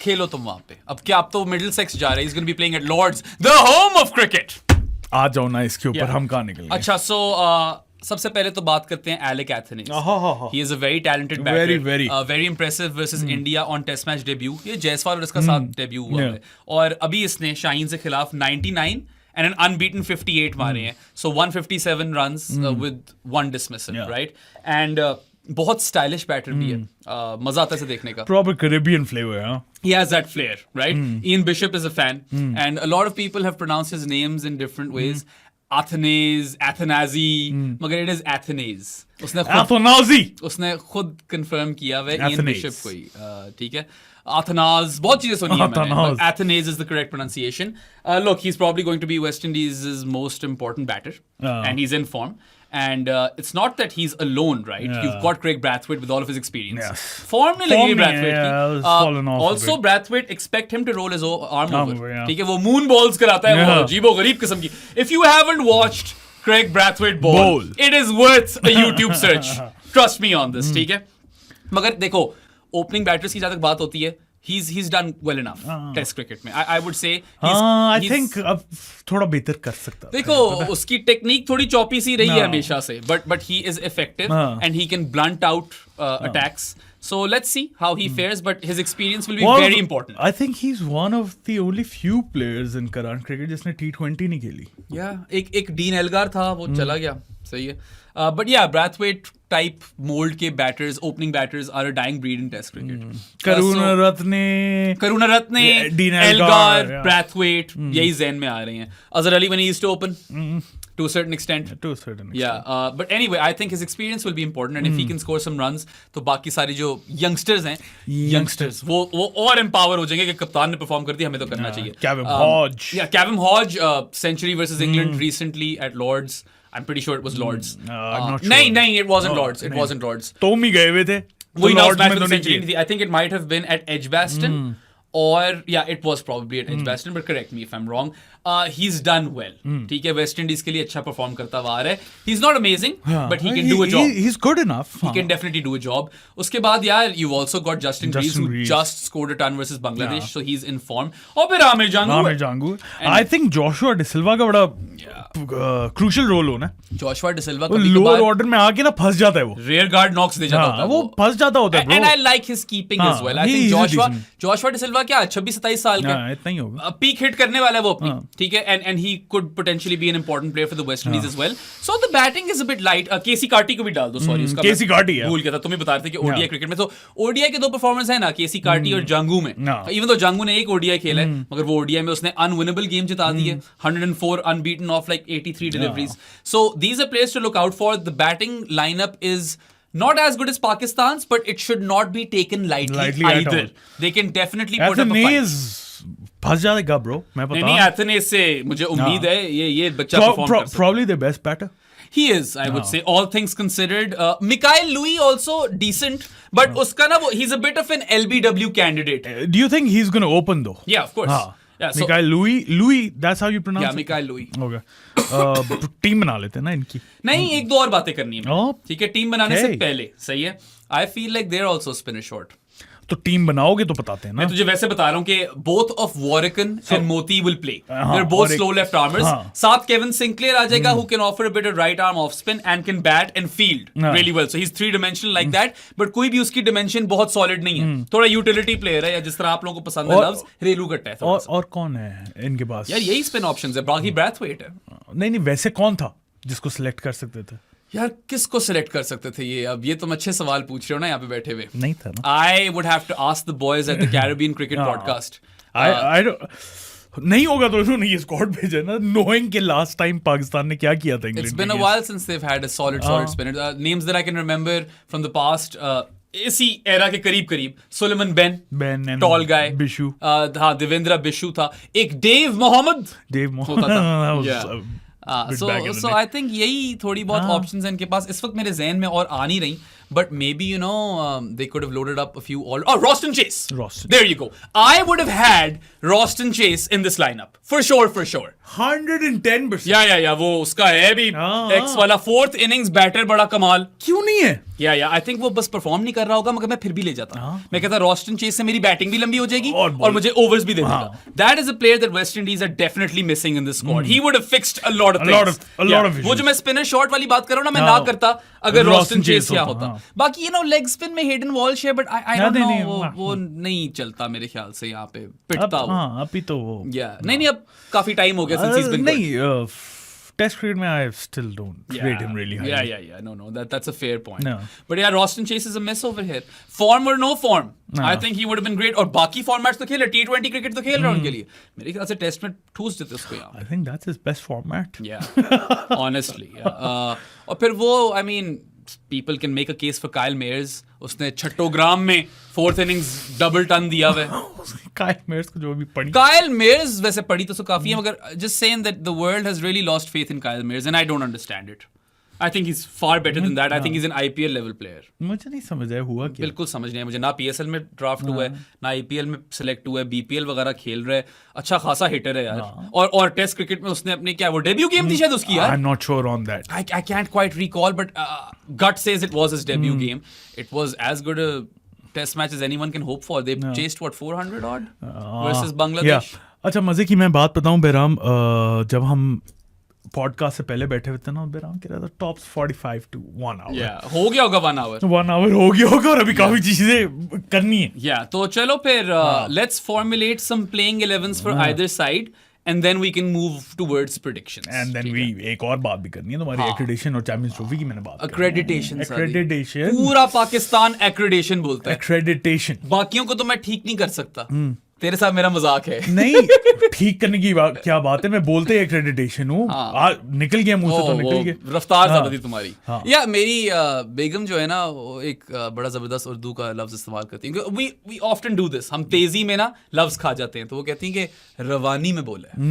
खेलो तुम वहाँ पे. अब क्या, अब तो Middlesex जा रहे हैं. He's going to be playing at Lords, the home of cricket. आ जाओ ना इसके ऊपर, हम कहाँ निकल गए. अच्छा, so सबसे पहले तो बात करते हैं Alec Athene. He is a very talented batter. Very impressive versus India on Test match debut. ये जयसवाल और इसका साथ debut हुआ है. और अभी इसने शाहीन से खिलाफ 99 and an unbeaten 58 मारे हैं. So 157 runs with one dismissal, right? And बहुत stylish batter भी है. मजा आता है इसे देखने का. Proper Caribbean flavor, huh? He has that flair, right? Ian Bishop is a fan, and a lot of people have pronounced his names in different ways. Athanazi, मगर it is Athanaze. उसने खुद कंफर्म किया हुआ है Ian Bishop को ही, ठीक है. Athanaz, बहुत चीजें सुनी है मैंने. Athanaze is the correct pronunciation. Look, he's probably going to be West Indies' most important batter, and he's in form. And it's not that he's alone, right? Yeah. You've got Craig Brathwaite with all of his experience. Yes. Form में लगी Brathwaite it's की. fallen off Also, Brathwaite, expect him to roll his arm over. Yeah. ठीक है, वो moon balls कराता है, वो अजीबो गरीब किस्म की. If you haven't watched Craig Brathwaite bowl, it is worth a YouTube search. Trust me on this, ठीक है? मगर देखो, opening batters की जहाँ तक बात होती है, he's done well enough Test cricket में. I would say I think अब थोड़ा बेहतर कर सकता है. देखो उसकी टेक्निक थोड़ी चौपी सी रही है हमेशा से, but he is effective and he can blunt out attacks. So let's see how he fares, but his experience will be very important. I think he's one of the only few players in current cricket जिसने T20 नहीं खेली. Yeah, एक dean Elgar था, वो चला गया, सही है. But yeah, Brathwaite type mold के batters, opening batters are a dying breed in Test cricket. Karunaratne, Dean Elgar, yeah. Brathwaite, यही ज़हन में आ रहे हैं. Azhar Ali when he used to open, to a certain extent. To a certain extent. Yeah, but anyway, I think his experience will be important, and if he can score some runs, तो बाकी सारी जो youngsters हैं, youngsters, वो और empower हो जाएंगे कि कप्तान ने perform कर दिया, हमें तो करना चाहिए. Kevin Hodge. Yeah, Kevin Hodge, century versus England recently at Lords. I'm pretty sure it was Lords. I'm not sure. नहीं, it wasn't Lords. It wasn't Lords. तुम ही गए हुए थे. वही last match with the century नहीं थी. I think it might have been at Edgbaston. Or yeah, it was probably at Edgbaston, but correct me if I'm wrong. He's done well. ठीक है, West Indies के लिए अच्छा perform करता हुआ आ रहा है. He's not amazing, but he can do a job. He's good enough. He can definitely do a job. उसके बाद यार, you've also got Justin Rees, who just scored a ton versus Bangladesh, so he's in form. और फिर Amir Jangu. I think Joshua De Silva का बड़ा crucial role हो ना. Joshua De Silva कभी lower order में आके ना फंस जाता है वो. Rear guard knocks दे जाता होता है वो फंस जाता होता है bro. And I like his keeping as well. I think Joshua De Silva क्या 26-27 साल का. इतना ही होगा. Peak hit करने वाला है वो अपनी. ठीक है, and he could potentially be an important player for the West Indies as well. So the batting is a bit light. Casey Carty को भी डाल दो, sorry उसका. Casey Carty है. भूल गया था, तुम ही बता रहे थे कि ODI क्रिकेट में. तो ODI के दो परफॉर्मेंस है ना, Casey Carty और Jangu में. Even though Jangu ने एक ODI खेला है, मगर वो ODI में उसने unwinnable game जिता दी है. 104 unbeaten off like 83 deliveries. So these are players to look out for. The batting lineup is not as good as Pakistan's, but it should not be taken lightly either. They can definitely put up a fight. फंस जाएगा bro, मैं बता. नहीं, Athanaze से मुझे उम्मीद है ये बच्चा परफॉर्म कर सकता है. Probably the best batter. He is, I would say, all things considered. Mikhail Louis also decent, but uska na he's a bit of an LBW candidate. Do you think he's going to open though? Yeah, of course. Yeah, so, Mikhail Louis, that's how you pronounce it? Yeah, Mikhail Louis. Okay. Team बना लेते हैं ना इनकी. नहीं, एक दो और बातें करनी है. ठीक है, टीम बनाने से पहले, सही है. I feel like they're also spinner short. तो टीम बनाओगे तो बताते हैं ना. मैं तुझे वैसे बता रहा हूँ कि both of Warrican and Moti will play. They're both slow left armers. साथ Kevin Sinclair आ जाएगा, who can offer a bit of right arm off spin and can bat and field really well. So he's 3-dimensional like that. But कोई भी उसकी dimension बहुत solid नहीं है. थोड़ा utility player है, या जिस तरह आप लोगों को पसंद है लव्स, रेलू कट्टा है. और कौन है इनके पास? यार यही spin options है. बाकी Brathwaite है. नहीं, वैसे कौन था जिसको सिलेक्ट कर सकते थे? यार किसको सिलेक्ट कर सकते थे ये? अब ये तुम अच्छे सवाल पूछ रहे हो ना यहाँ पे बैठे हुए. नहीं था ना. I would have to ask the boys at the Caribbean Cricket Podcast. I don't. नहीं होगा तो इन्होंने ये स्क्वाड भेजा ना, knowing कि लास्ट टाइम पाकिस्तान ने क्या किया था England. It's been a while since they've had a solid spinner. Names that I can remember from the past. इसी एरा के करीब Sulieman Benn, tall guy, Bishoo, हाँ देवेंद्र बिशु था. एक Dave Mohammed So I think यही थोड़ी बहुत options हैं इनके पास. इस वक्त मेरे ज़हन में और आ नहीं रही, but maybe they could have loaded up a few. Roston Chase. There you go. I would have had Roston Chase in this lineup for sure. 110%. Yeah. वो उसका है भी X वाला 4th innings बैटर बड़ा कमाल. क्यों नहीं है? Yeah. I think वो बस परफॉर्म नहीं कर रहा होगा, मगर मैं फिर भी ले जाता. मैं कहता Roston Chase से मेरी बैटिंग भी लंबी हो जाएगी और मुझे ओवर्स भी दे देगा. That is a player that West Indies are definitely missing in this squad. He would have fixed a lot of things. A lot of issues. वो जो मैं स्पिनर शॉट वाली बात कर रहा हूँ ना, मैं ना करता अगर Roston Chase क्या होता. बाकी लेग स्पिन में हेडन वॉल्श है, बट आई डोंट नो, वो नहीं चलता मेरे ख्याल से यहाँ पे पिटता वो. अभी तो वो नहीं अब काफी टाइम हो गया since he's been नहीं टेस्ट क्रिकेट में I still don't rate him really highly. Yeah. No. That's a fair point. No. But yeah, Roston Chase is a miss over here. Form or no form, I think he would have been great. और बाकी formats तो खेले, T20 cricket तो खेल रहा है उनके लिए. मेरे ख्याल से टेस्ट में ठूस देते उसको यहाँ. I think that's his best format. Yeah, honestly. Yeah. और फिर वो, I mean, people can make a case for Kyle Mayers. उसने छठोग्राम में 4th innings डबल टन दिया हुआ है. Kyle Mayers को जो भी पढ़ी. Kyle Mayers वैसे पढ़ी तो काफी है, मगर just saying that the world has really lost faith in Kyle Mayers and I don't understand it. I think he's far better than that. I think he's an IPL level player. मुझे नहीं समझ आया हुआ क्या. बिल्कुल समझ नहीं है मुझे. ना PSL में ड्राफ्ट हुआ है, ना IPL में सिलेक्ट हुआ है, BPL वगैरह खेल रहा है. अच्छा खासा हिटर है यार. और टेस्ट क्रिकेट में उसने अपने क्या वो डेब्यू गेम थी शायद उसकी यार. I'm not sure on that. I can't quite recall, but gut says it was his debut game. It was as good a test match as anyone can hope for. They chased what 400 odd versus Bangladesh. अच्छा मजे की मैं बात बताऊं बेराम, जब हम podcast से पहले बैठे हुए थे ना, बेराम कह रहा था टॉप 45 to 1 hour. हो गया होगा 1 hour. 1 hour हो गया होगा और अभी काफी चीजें करनी है. तो चलो फिर let's formulate some playing 11s for either side and then we can move towards predictions. And then we एक और बात भी करनी है तुम्हारी accreditation और चैंपियंस ट्रॉफी की मैंने बात Accreditation. पूरा पाकिस्तान accreditation बोलता है. Accreditation. बाकियों को तो मैं ठीक नहीं कर सकता. तेरे साथ मेरा मजाक है. नहीं ठीक करने की क्या बात है, मैं बोलते ही एक्रेडिटेशन हूँ. निकल गया मुंह से तो निकल गया. रफ्तार ज्यादा थी तुम्हारी. या मेरी बेगम जो है ना, वो एक बड़ा जबरदस्त उर्दू का लफ्ज इस्तेमाल करती है. we often do this. हम तेजी में ना लफ्ज खा जाते हैं, तो वो कहती हैं कि रवानी में बोला है.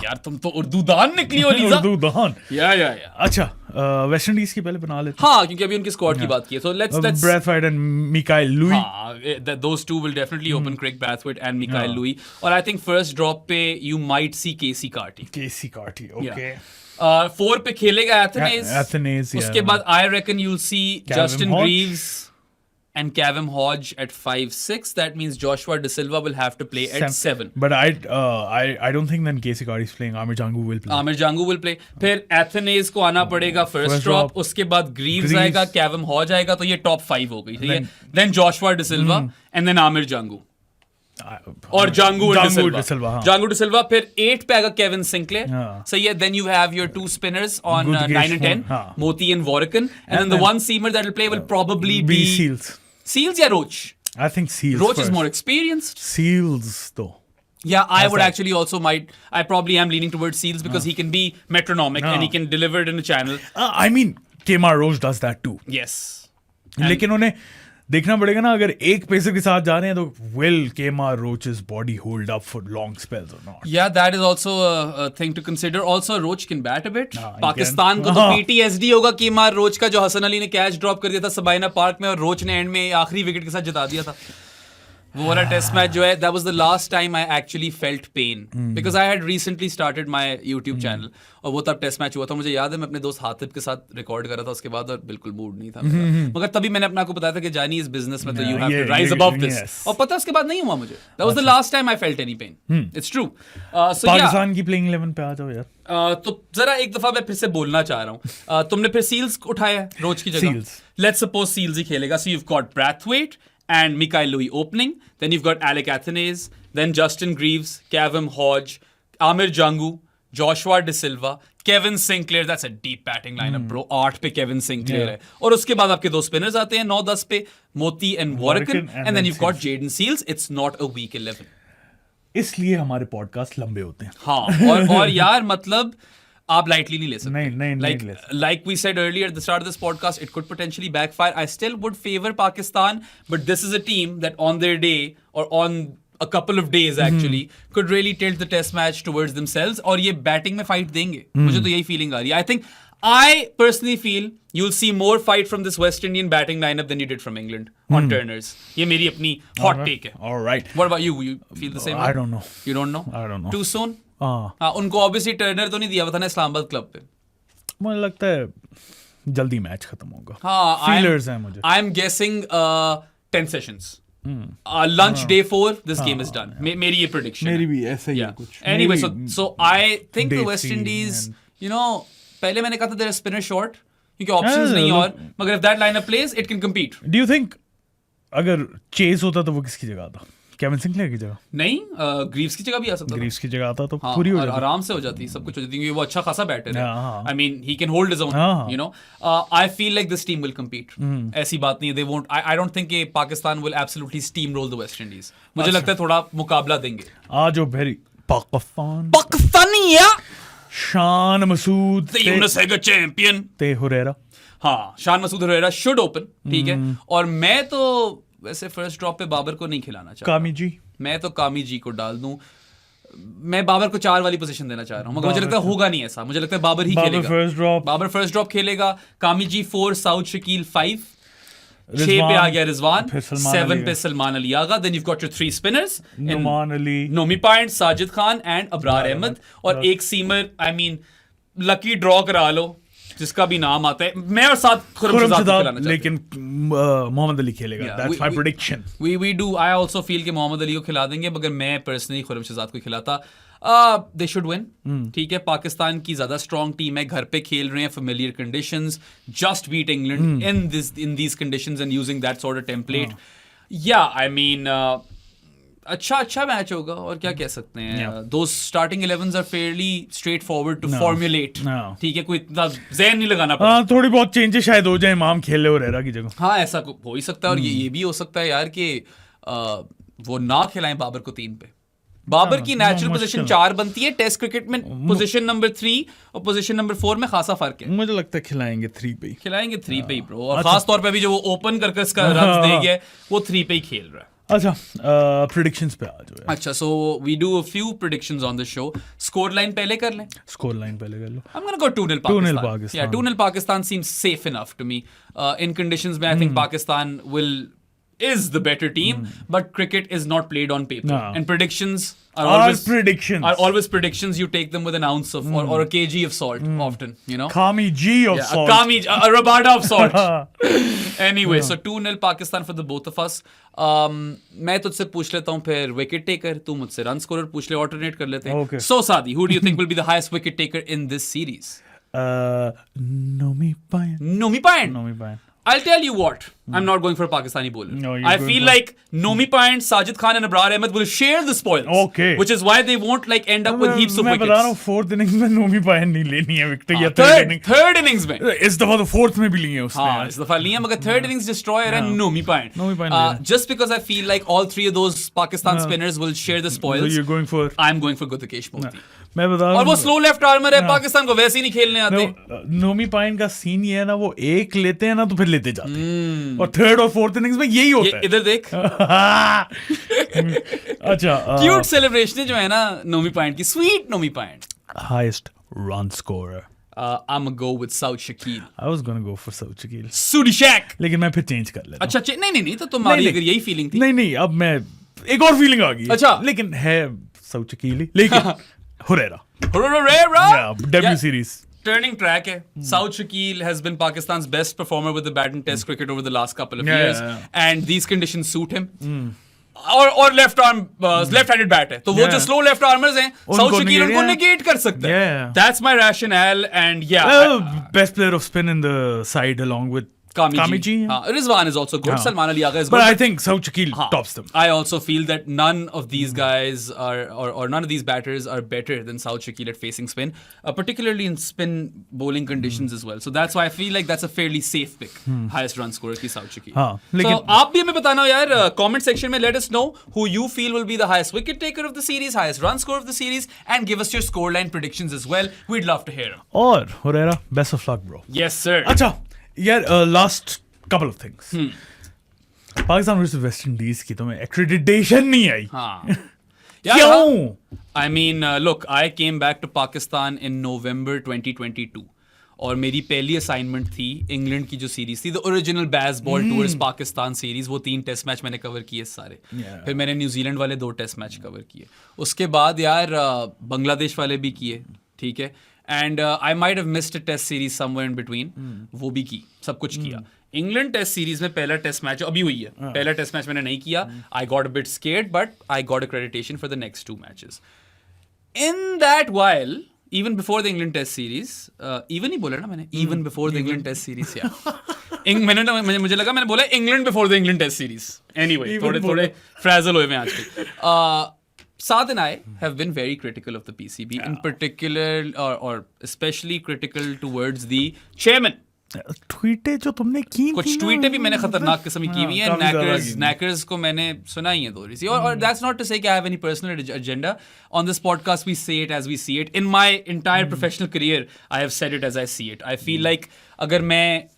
यार तुम तो उर्दू दान निकली हो लीजा. उर्दू दान. या अच्छा वेस्ट इंडीज की पहले बना लेते. हाँ, क्योंकि अभी उनकी स्क्वाड की बात की है. So let's Brathwaite and Mikael Louis. Those two will definitely open. Craig Brathwaite and Mikael Louis. और I think first drop पे you might see Casey Carty. Okay. 4 पे खेलेगा Athanaze. उसके बाद I reckon you'll see Justin Greaves and Kavem Hodge at 5-6. That means Joshua De Silva will have to play at 7. But I don't think then Casey Carty is playing. Amir Jangu will play. फिर Athanaze को आना पड़ेगा first drop. उसके बाद Greaves आएगा, Kavem Hodge आएगा, तो ये top 5 हो गई. Then Joshua De Silva and then Amir Jangu. और Jangu De Silva. Jangu De Silva. फिर 8 पे आएगा Kevin Sinclair. So yeah, then you have your 2 spinners on 9 and 10, Moti and Warrican, and then the one seamer that will play will probably be Seals या Roach? I think Seals. Roach first. is more experienced. Seals though. Yeah, I would actually also I probably am leaning towards Seals because he can be metronomic and he can deliver it in a channel. I mean, Kemar Roach does that too. Yes. लेकिन उन्हें देखना पड़ेगा ना, अगर एक pacer के साथ जा रहे हैं तो will Kemar Roach's body hold up for long spells or not? Yeah, that is also a thing to consider. Also, Roach can bat a bit. Pakistan को तो PTSD होगा Kemar Roach का, जो हसन अली ने कैच ड्रॉप कर दिया था सबाइना पार्क में और रोच ने एंड में आखिरी विकेट के साथ जिता दिया था. वो वाला टेस्ट मैच जो है, that was the last time I actually felt pain because I had recently started my YouTube channel. और वो तब टेस्ट मैच हुआ था. मुझे याद है मैं अपने दोस्त हातिब के साथ रिकॉर्ड कर रहा था उसके बाद, और बिल्कुल मूड नहीं था मेरा. मगर तभी मैंने अपने आपको बताया था कि जानी इस बिजनेस में तो you have to rise above this. और पता उसके बाद नहीं हुआ मुझे. That was the last time I felt any pain. It's true. So Pakistan की प्लेइंग 11 पे आ जाओ यार. तो जरा एक दफा मैं फिर से बोलना चाह रहा हूँ. तुमने फिर सील्स उठाया है रोज की जगह. Let's suppose सील्स ही खेलेगा. So you've got Brathwaite and Mikael Louis opening. Then you've got Alec Athanaze. Then Justin Greaves, Kavem Hodge, Amir Jangu, Joshua De Silva, Kevin Sinclair. That's a deep batting lineup, bro. 8 पे Kevin Sinclair है. और उसके बाद आपके 2 spinners आते हैं 9-10 पे, Moti and Warrican. And then you've got Jaden Seals. It's not a weak 11. इसलिए हमारे पॉडकास्ट लंबे होते हैं. हाँ, और यार मतलब आप lightly नहीं ले सकते. नहीं. Like we said earlier at the start of this podcast, it could potentially backfire. I still would favor Pakistan, but this is a team that on their day or on a couple of days actually could really tilt the test match towards themselves. और ये batting में fight देंगे. मुझे तो यही feeling आ रही है. I personally feel you'll see more fight from this West Indian batting lineup than you did from England on Turners. ये मेरी अपनी hot take है. All right. What about you? You feel the same? I don't know. You don't know? I don't know. Too soon? हाँ, उनको obviously Turner तो नहीं दिया था ना इस्लामाबाद क्लब पे. मुझे लगता है जल्दी मैच खत्म होगा. हाँ, फीलर्स हैं मुझे. I am guessing 10 sessions. Lunch day 4, this game is done. मेरी ये prediction. मेरी भी ऐसा ही है कुछ. Anyway, so I think the West Indies, you know, पहले मैंने कहा था they're a spinner short क्योंकि options नहीं और, मगर if that lineup plays, it can compete. Do you think अगर चेस होता तो वो किसकी जगह था? केविन सिंक्लेयर की जगह नहीं, ग्रीव्स की जगह भी आ सकता था। ग्रीव्स की जगह आता तो हाँ, पूरी हो जाती। आराम से हो जाती, सब कुछ हो जाती, क्योंकि वो अच्छा खासा बैटर है। हाँ। I mean he can hold his own, हाँ। You know. I feel like this team will compete, ऐसी बात नहीं है। They won't, I don't think कि Pakistan will absolutely steamroll the West Indies. मुझे लगता है थोड़ा मुकाबला देंगे। आज very Pakistan पाकिस्तानिया Shan Masood the Unisaga champion। ते हुरैरा। हाँ, शान मसूद हुरैरा शुड ओपन, ठीक है। और मैं तो वैसे फर्स्ट ड्रॉप पे बाबर को नहीं खिलाना चाहता। कामी जी, मैं तो कामी जी को डाल दूं। मैं बाबर को 4 वाली पोजीशन देना चाह रहा हूं, मगर मुझे लगता है होगा नहीं ऐसा। मुझे लगता है बाबर ही खेलेगा। First drop, Babar first drop खेलेगा। कामी जी 4, साउथ शकील 5, 6 पे आ गया रिजवान, 7 पे Salman Ali Agha. Then you got your 3 spinners, Noman Ali, Nomi point, Sajid Khan and Abrar Ahmed, और एक seamer. I mean lucky draw करा लो, जिसका भी नाम आता है। मैं और साथ खुर्रमशद को खिलाना चाहता हूं, लेकिन मोहम्मद अली खेलेगा। That's my prediction. We do, I also feel कि मोहम्मद अली को खिला देंगे, मगर मैं पर्सनली खुर्रमशद को खिलाता। दे शुड विन, ठीक है। पाकिस्तान की ज्यादा स्ट्रॉन्ग टीम है, घर पे खेल रहे हैं, familiar conditions, just beat England in these conditions and using that sort of template. या आई मीन अच्छा मैच होगा, और क्या कह सकते हैं। दो starting 11s are fairly straightforward to formulate, ठीक है। कोई इतना ज़हन नहीं लगाना पड़ता। हाँ, थोड़ी बहुत चेंजेस शायद हो जाए, इमाम खेले और रेरा की जगह। हाँ, ऐसा हो ही सकता है। और ये भी हो सकता है यार कि वो ना खिलाएं बाबर को 3 पे। बाबर की नेचुरल पोजीशन 4 बनती है टेस्ट क्रिकेट में, पोजीशन नंबर 3 और पोजीशन नंबर 4 में खासा फर्क है। मुझे लगता है खिलाएंगे 3 पे ही। खिलाएंगे 3 पे ही ब्रो, और खास तौर पे भी जो वो ओपन करके इसका रन दे गया, वो 3 पे ही खेल रहा है। अच्छा, प्रेडिक्शंस पे आ जाओ। अच्छा, so we do a few predictions on the show. Scoreline पहले कर लें। स्कोर लाइन पहले कर लो। I'm gonna go 2-0 Pakistan. Yeah, 2-0 Pakistan seems safe enough to me. In conditions where I think Pakistan is the better team, but cricket is not played on paper. No. And predictions are predictions. always predictions. You take them with an ounce of or a kg of salt often, you know. Kami G of salt. A rabada of salt. Anyway, so 2-0 Pakistan for the both of us. मैं तुझसे पूछ लेता हूँ फिर wicket taker, तू मुझसे run scorer पूछ ले, ऑल्टरनेट कर लेते हैं। Okay. So Saadi, who do you think will be the highest wicket taker in this series? Nomi Payan. Nomi Payan. I'll tell you what, I'm not going for a Pakistani bowler. No, you're I going feel for- like Nomi Payan, Sajid Khan and Abrar Ahmed will share the spoils. Okay. Which is why they won't like end up with heaps of मैं wickets. बता रहा हूँ, 4th innings में नोमी पायन नहीं लेनी है wicket, या 3rd innings। Third innings में। इस दफा तो 4th में भी लिए हैं उसने। हाँ, इस दफा लिया, मगर third innings destroyer and Nomi Payan. Nomi Payan Just because I feel like all 3 of those Pakistan spinners will share the So spoils, you're going for? I'm going for Gudakesh Modi. मैं बता रहा और वो हूँ, slow left armour है, पाकिस्तान को वैसे ही नहीं खेलने आते। नोमी पायन का सीन ये है ना, वो एक लेते हैं ना तो फिर लेते जाते हैं, और 3rd और 4th innings में यही होता है। इधर देख, अच्छा, क्यूट सेलिब्रेशन जो है ना नोमी पॉइंट की, sweet Nomi point. Highest run scorer, I'm gonna go with Saud Shakil. I was gonna go for Saud Shakil, Sudi Shaq. लेकिन मैं फिर चेंज कर लेता हूँ। अच्छा, नहीं तो तुम्हारी अगर यही फीलिंग थी। नहीं, अब मैं एक और फीलिंग आ गई। अच्छा, लेकिन है साउथ शकील ही, लेकिन Huraira debut series turning track है। Saud Shakil has been Pakistan's best performer with the bat and test cricket over the last couple of years, and these conditions suit him. और left arm, left handed bat है, तो वो जो slow left armours हैं, south Shakeel उनको negate कर सकते हैं। That's my rationale, and best player of spin in the side along with Kami Ji. Rizwan is also good. Salman Ali Agha is good. But I think Saud Shakil tops them. I also feel that none of these guys are, or none of these batters are better than Saud Shakil at facing spin, particularly in spin bowling conditions as well. So that's why I feel like that's a fairly safe pick. Highest run scorer की Saud Shakil. So आप भी हमें बताना यार, comment section में let us know who you feel will be the highest wicket taker of the series, highest run scorer of the series, and give us your scoreline predictions as well. We'd love to hear them. और Huraira, best of luck bro. Yes sir. अच्छा यार, last couple of things, Pakistan versus West Indies की तुम्हें accreditation नहीं आई। हाँ, क्यों? I mean, look, I came back to Pakistan in November 2022. और मेरी पहली असाइनमेंट थी इंग्लैंड की जो सीरीज थी, the original baseball tours Pakistan series, वो 3 टेस्ट मैच मैंने कवर किए सारे। फिर मैंने न्यूजीलैंड वाले 2 टेस्ट मैच कवर किए, उसके बाद यार बांग्लादेश वाले भी किए, ठीक है। And I might have missed a test series somewhere in between, वो भी की, सब कुछ किया। इंग्लैंड टेस्ट सीरीज में पहला टेस्ट मैच अभी हुई है, पहला टेस्ट मैच मैंने नहीं किया। I got a bit scared, but I got accreditation for the next 2 matches. In that while even before the England Test series, even ही बोला ना मैंने, even before the England Test series, मुझे लगा मैंने बोला England before the England Test series. Anyway, थोड़े frazzle हुए मैं आजकल. Saad and I have been very critical of the PCB, in particular, or especially critical towards the chairman. ट्वीटें जो तुमने की कुछ ट्वीटें भी मैंने खतरनाक किस्म की हुई हैं. नैकर्स को मैंने सुनाई है थोड़ी सी. और that's not to say कि I have any personal agenda. On this podcast we say it as we see it. In my entire professional career I have said it as I see it. I feel like अगर मैं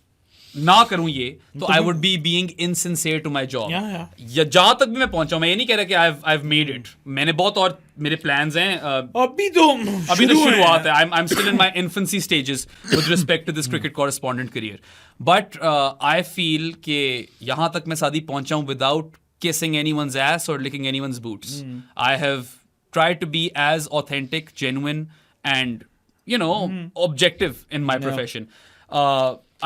ना करूं ये तो I would be being insincere to my job. या जहां तक भी मैं पहुंचा हूं, मैं ये नहीं कह रहा कि I've made it. मैंने बहुत और मेरे plans हैं. अभी तो शुरुआत है. I'm still in my infancy stages with respect to this cricket correspondent career. But I feel कि यहाँ तक मैं सादी पहुंचा हूं without kissing anyone's ass or licking anyone's boots. I have tried to be as authentic, genuine and objective in my profession.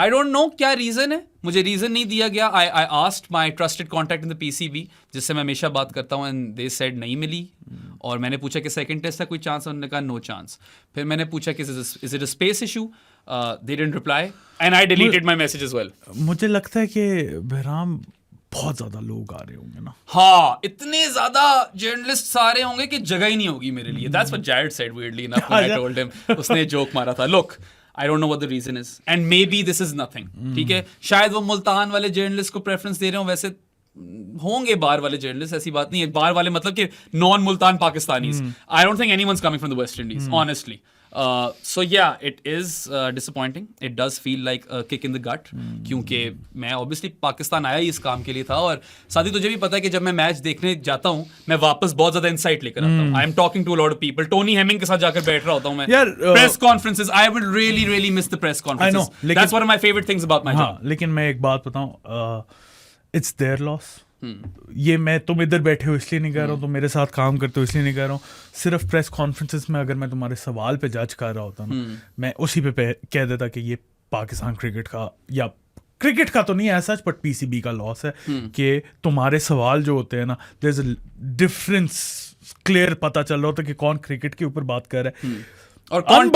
I don't know क्या reason है. मुझे रीज़न नहीं दिया गया. I asked my trusted contact in the PCB, जिससे मैं हमेशा बात करता हूँ, and they said नहीं मिली. और मैंने पूछा कि सेकंड टेस्ट का कोई चांस है, उन्होंने कहा नो चांस. फिर मैंने पूछा कि is it a space issue? They didn't reply and I deleted my message as well. मुझे लगता है कि बहराम बहुत ज़्यादा लोग आ रहे होंगे ना. हाँ, इतने ज़्यादा जर्नलिस्ट आ रहे होंगे कि जगह ही नहीं होगी मेरे लिए. That's what Jared said weirdly enough when I told him. उसने जोक मारा था. Look, I don't know what the reason is. And maybe this is nothing. ठीक है? शायद वो मुल्तान वाले जर्नलिस्ट को प्रेफरेंस दे रहे हो. वैसे होंगे बाहर वाले जर्नलिस्ट, ऐसी बात नहीं है. बाहर वाले मतलब कि non Multan Pakistanis. I don't think anyone's coming from the West Indies, honestly. So yeah, it is disappointing. It does feel like a kick in the gut. क्योंकि मैं obviously पाकिस्तान आया ही इस काम के लिए था. और साथ ही तुझे भी पता है कि जब मैं मैच देखने जाता हूँ, मैं वापस बहुत ज़्यादा इंसाइट लेकर आता हूँ. I am talking to a lot of people. Tony Hemming के साथ जाकर बैठ रहा होता हूँ मैं. Press conferences. I will really miss the press conferences. I know. That's one of my favorite things about my job. लेकिन मैं एक बात बताऊँ, it's their loss. ये मैं तुम इधर बैठे हो इसलिए नहीं कह रहा हूँ, तुम मेरे साथ काम करते हो इसलिए नहीं कह रहा हूँ. सिर्फ प्रेस कॉन्फ्रेंसेस में अगर मैं तुम्हारे सवाल पे जज कर रहा होता ना, मैं उसी पे कह देता कि ये पाकिस्तान क्रिकेट का, या क्रिकेट का तो नहीं ऐसा बट PCB का लॉस है कि तुम्हारे सवाल जो होते हैं ना, there is a difference clear पता चल रहा होता है कि कौन क्रिकेट के ऊपर बात कर रहा है और कौन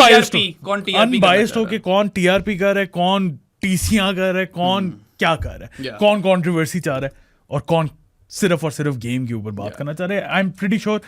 अनबायस्ड हो के कौन TRP कर रहा है, कौन TCR कर रहा है, कौन क्या कर रहा है, कौन कंट्रोवर्सी चाह रहा है और कौन सिर्फ और सिर्फ गेम के ऊपर बात करना चाह रहे हैं. आई एम प्रीटी श्योर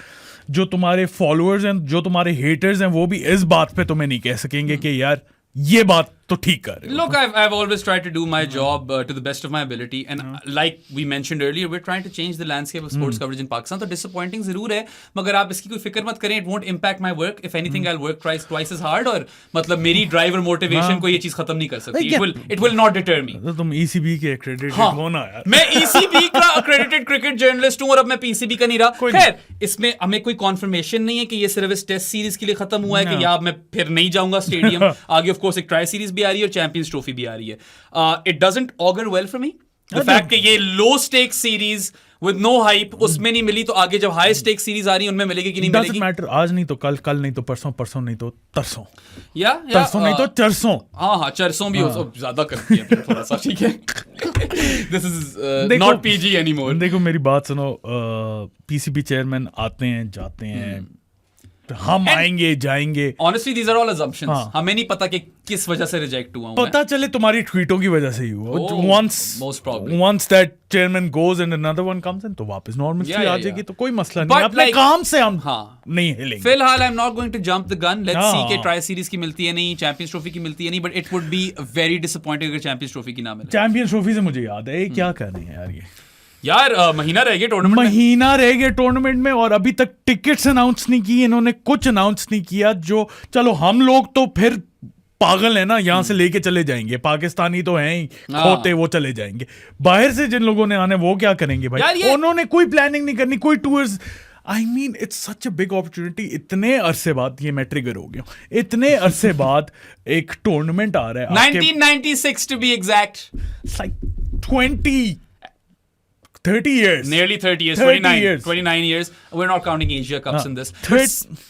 जो तुम्हारे फॉलोअर्स हैं, जो तुम्हारे हेटर्स हैं, वो भी इस बात पे तुम्हें नहीं कह सकेंगे कि यार ये बात तो ठीक कर रहे हो. Look, I've always tried to do my job to the best of my ability, and like we mentioned earlier, we're trying to change the landscape of sports coverage in Pakistan. तो disappointing जरूर है, मगर आप इसकी कोई फिक्र मत करें. It won't impact my work. If anything, I'll work twice as hard. और मतलब मेरी drive और motivation को ये चीज खत्म नहीं कर सकती. It will not deter me. तो तुम ECB के accredited हो ना यार. मैं ECB का accredited cricket journalist हूँ और अब मैं PCB का नहीं रहा. खैर, इसमें हमें कोई confirmation नहीं है कि ये सिर्फ इस टेस्ट सीरीज के लिए खत्म हुआ है कि यहाँ मैं फिर नहीं जाऊंगा स्टेडियम. आगे of course एक ट्राई सीरीज भी आ रही है और चैंपियंस ट्रॉफी भी आ रही है. It doesn't augur well for me. The fact कि ये low stakes series with no hype उसमें नहीं मिली, तो आगे जब high stakes series आ रही है उनमें मिलेगी कि नहीं मिलेगी. Doesn't matter. आज नहीं तो कल, कल नहीं तो परसों, परसों नहीं तो तरसों. तरसों नहीं तो चरसों. हाँ चरसों भी ज्यादा करती है थोड़ा सा. ठीक है. This is not PG anymore. देखो मेरी बात सुनो. PCB चेयरमैन आते हैं जाते हैं, हम आएंगे जाएंगे. Honestly, these are all assumptions. हमें नहीं पता कि किस वजह से रिजेक्ट हुआ हूं. पता चले तुम्हारी ट्वीटों की वजह से ही हुआ. Most probably. Once that chairman goes and another one comes in, तो वापस नॉर्मल आ जाएगी. तो कोई मसला नहीं. अपने काम से हम नहीं हिलेंगे. फिलहाल I'm not going to jump the gun. Let's see कि ट्राई सीरीज की मिलती है नहीं, चैंपियंस ट्रॉफी की मिलती है नहीं. But it would be very disappointing अगर चैंपियंस ट्रॉफी की ना मिले. चैंपियंस ट्रॉफी से मुझे याद है क्या कर रहे हैं यार महीना रह गया टूर्नामेंट में. महीना रह गया टूर्नामेंट में और अभी तक टिकट्स अनाउंस नहीं की इन्होंने, कुछ अनाउंस नहीं किया. जो चलो हम लोग तो फिर पागल है ना, यहाँ से लेके चले जाएंगे. पाकिस्तानी तो हैं ही खोते, वो चले जाएंगे. बाहर से जिन लोगों ने आने वो क्या करेंगे भाई. उन्होंने कोई प्लानिंग नहीं करनी, कोई tours. I mean, it's such a big opportunity. इतने अरसे बाद, ये मैं ट्रिगर हो गया, इतने अरसे बाद एक टूर्नामेंट आ रहा है. 1996 to be exact. It's like 30 years. Nearly 30 years. 29 years. We're not counting Asia Cups in this.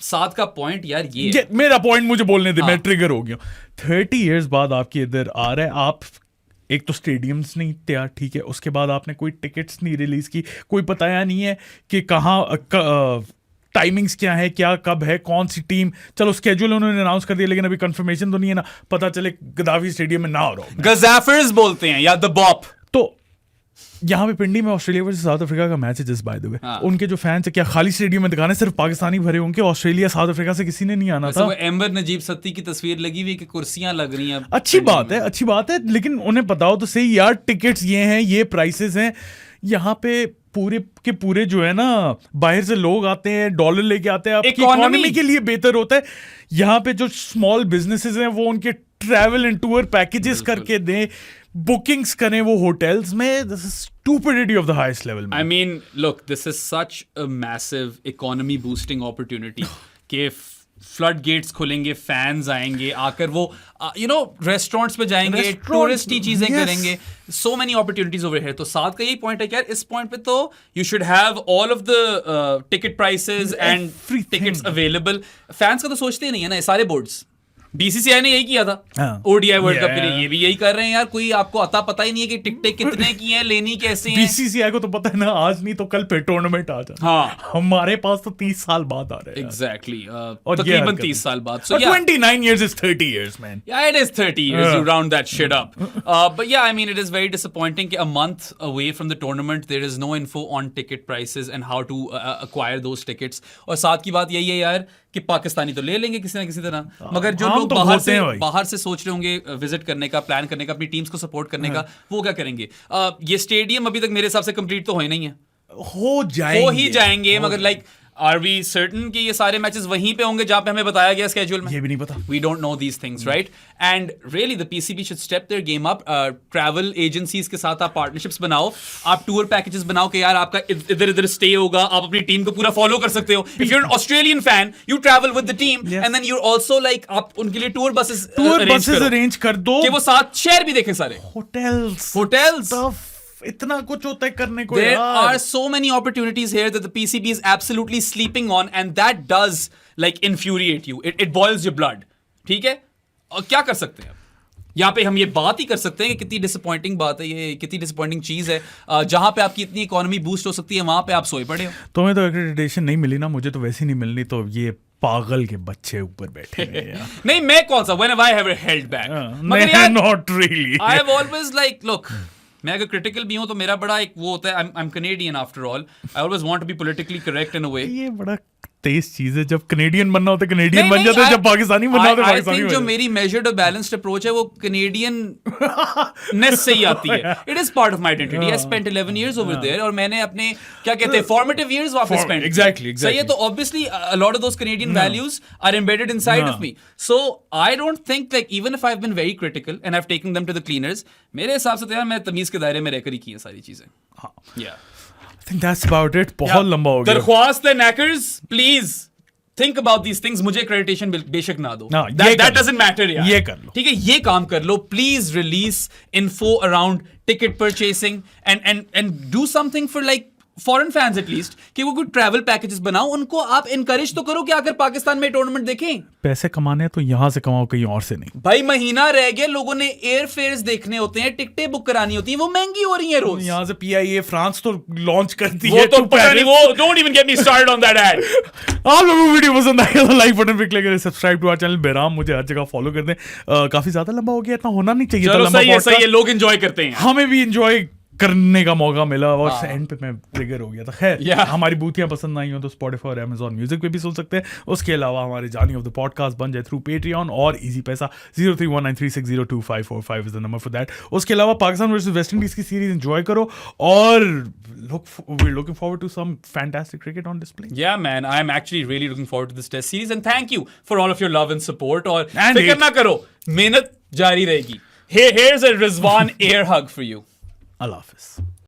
साथ का पॉइंट यार ये मेरा पॉइंट मुझे बोलने दे. मैं ट्रिगर हो गया. 30 years बाद आपके इधर आ रहा है. आप एक तो स्टेडियम्स नहीं तैयार, ठीक है, उसके बाद आपने कोई टिकट्स नहीं रिलीज की, कोई बताया नहीं है कि कहाँ टाइमिंग्स क्या है, क्या कब है, कौन सी टीम, चलो स्केड्यूल उन्होंने अनाउंस कर दिया लेकिन अभी कंफर्मेशन तो नहीं है ना, पता चले गद्दाफी स्टेडियम में ना हो रहा हो। गजाफर्स बोलते हैं या द बॉप। तो यहाँ पे पिंडी में ऑस्ट्रेलिया वर्सेस साउथ अफ्रीका का मैच है जस्ट बाय द वे, उनके जो फैंस है क्या खाली स्टेडियम में दिखाने, सिर्फ पाकिस्तानी भरे होंगे, ऑस्ट्रेलिया साउथ अफ्रीका से किसी ने नहीं आना था। एम्बर नजीब सत्ती की तस्वीर लगी हुई कि कुर्सियां लग रही हैं। अच्छी बात है, लेकिन उन्हें बताओ तो सही यार, टिकट्स ये हैं, ये प्राइसेस हैं, यहाँ पे पूरे के पूरे जो है ना बाहर से लोग आते हैं, डॉलर लेके आते हैं, आपकी इकोनॉमी के लिए बेहतर होता है। यहाँ पे जो स्मॉल बिजनेसेस हैं वो उनके ट्रैवल एंड टूर पैकेजेस करके दें, बुकिंग्स करें वो होटल्स में। This is stupidity of the highest level, man. I mean, look, this is such a massive economy boosting opportunity कि फ्लड गेट्स खुलेंगे, फैंस आएंगे, आकर वो रेस्टोरेंट्स पे जाएंगे, टूरिस्टी चीजें करेंगे, so many opportunities over here. तो साथ का यही पॉइंट है कि यार इस पॉइंट पे तो you should have all of the ticket prices and tickets available. Fans का तो सोचते ही नहीं है ना, सारे बोर्ड्स। बीसीसीआई ने यही किया था ओडीआई वर्ल्ड कप के लिए, ये भी यही कर रहे हैं यार। कोई आपको अता पता ही नहीं है कि टिकटें कितने की हैं, लेनी कैसे हैं। बीसीसीआई को तो पता है ना, आज नहीं तो कल फिर टूर्नामेंट आ जाए। हाँ, हमारे पास तो 30 साल बाद आ रहे हैं। एग्जैक्टली, तकरीबन 30 साल बाद। So 29 years is 30 years, man. Yeah, it is 30 years. You round that shit up. But yeah, I mean, it is very disappointing that a month away from the tournament, there is no info on ticket prices and how to acquire those tickets. और साथ की बात यही है यार कि पाकिस्तानी तो ले लेंगे किसी ना किसी तरह, मगर जो लोग बाहर से सोच रहे होंगे विजिट करने का, प्लान करने का, अपनी टीम्स को सपोर्ट करने का, वो क्या करेंगे? ये स्टेडियम अभी तक मेरे हिसाब से कंप्लीट तो हो ही नहीं है। हो ही जाएंगे मगर लाइक आर वी सर्टन कि ये सारे मैचेस वहीं पे होंगे जहां पे हमें बताया गया स्केड्यूल में? ये भी नहीं पता। We don't know these things, right? And really the PCB should step their game up. Travel agencies के साथ आप पार्टनरशिप्स बनाओ, आप टूर पैकेजेस बनाओ कि यार आपका इधर इधर स्टे होगा, आप अपनी टीम को पूरा फॉलो कर सकते हो। If you are an Australian fan, you travel with the team and then you also like आप उनके लिए टूर बसेस अरेंज कर दो कि वो साथ शहर भी देखें सारे। होटल्स इतना कुछ होता है करने को। There are so many opportunities here that the PCB is absolutely sleeping on, and that does like infuriate you. It boils your blood. ठीक है? और क्या कर सकते हैं? यहाँ पे हम ये बात ही कर सकते हैं कि कितनी डिसअपॉइंटिंग बात है ये, कितनी डिसअपॉइंटिंग चीज है। जहां पे आपकी इतनी इकोनॉमी बूस्ट हो सकती है, वहां पे आप सोए पड़े हो। तुम्हें तो एक्रेडिटेशन नहीं मिली ना, मुझे तो वैसे ही नहीं मिलनी, तो ये पागल के बच्चे ऊपर बैठे हैं। नहीं, मैं कौन सा when have I ever held back? मगर यार not really. I have always like look. मैं अगर क्रिटिकल भी हूं तो मेरा बड़ा एक वो होता है, I am Canadian after all, I always want to be politically correct in a way. ये बड़ा तेज चीज है, जब कनेडियन बनना होता है कनेडियन बन जाते हैं, जब पाकिस्तानी बनना होता है पाकिस्तानी बन जाते हैं। जो मेरी मेजर्ड और बैलेंस्ड अप्रोच है वो कनेडियन नेस से ही आती है। It is part of my identity. I spent 11 years over there और मैंने अपने क्या कहते हैं फॉर्मेटिव इयर्स वहां पे स्पेंड। एग्जैक्टली सही है, तो obviously a lot of those Canadian values are embedded inside of me. So I don't think like even if I have been very critical and I have taken them to the cleaners, मेरे हिसाब से तो यार मैं तमीज के दायरे में रहकर ही की है सारी चीजें। हां, या I think that's about it. बहुत लंबा हो गया। दरख्वास्त है नैकर्स, please think about these things. मुझे एक्रेडिटेशन बेशक ना दो, that doesn't matter यार। ये कर लो, ठीक है, ये काम कर लो। Please release info around ticket purchasing and do something for like foreign fans at least, कि वो कुछ ट्रैवल पैकेजेस बनाओ, उनको आप इनकरेज तो करो कि आकर पाकिस्तान में टूर्नामेंट देखें। पैसे कमाने तो यहां से कमाओ, कहीं और से नहीं। भाई महीना रह गया, लोगों ने एयर फेयर्स देखने होते हैं, टिकटें बुक करानी होती हैं, वो महंगी हो रही हैं रोज। यहां से PIA फ्रांस तो लॉन्च करती है, तो पता नहीं, वो don't even get me started on that ad. आप लोगों को वीडियो पसंद आया तो लाइक बटन पे क्लिक करें, सब्सक्राइब टू आवर चैनल बेराम, मुझे हर जगह फॉलो कर दें। काफी ज्यादा लंबा हो गया, इतना होना नहीं चाहिए था लंबा। सही है, लोग एंजॉय करते हैं, हमें भी एंजॉय करने का मौका मिला और एंड पे मैं ट्रिगर हो गया था। खैर, हमारी बूथियां पसंद आई हो तो Spotify और Amazon म्यूजिक पे भी सुन सकते हैं। उसके अलावा हमारे जानी ऑफ द पॉडकास्ट बन जाए थ्रू Patreon और इजी पैसा 0319360255 is the number for that. उसके अलावा पाकिस्तान वर्सेस वेस्ट इंडीज की सीरीज एंजॉय करो और we're looking forward to some fantastic cricket on display. Yeah man, I am actually really looking forward to this test series and thank you for all of your love and support। और फिक्र ना करो, मेहनत जारी रहेगी। Here's a Rizwan air hug for you. Allah Hafiz.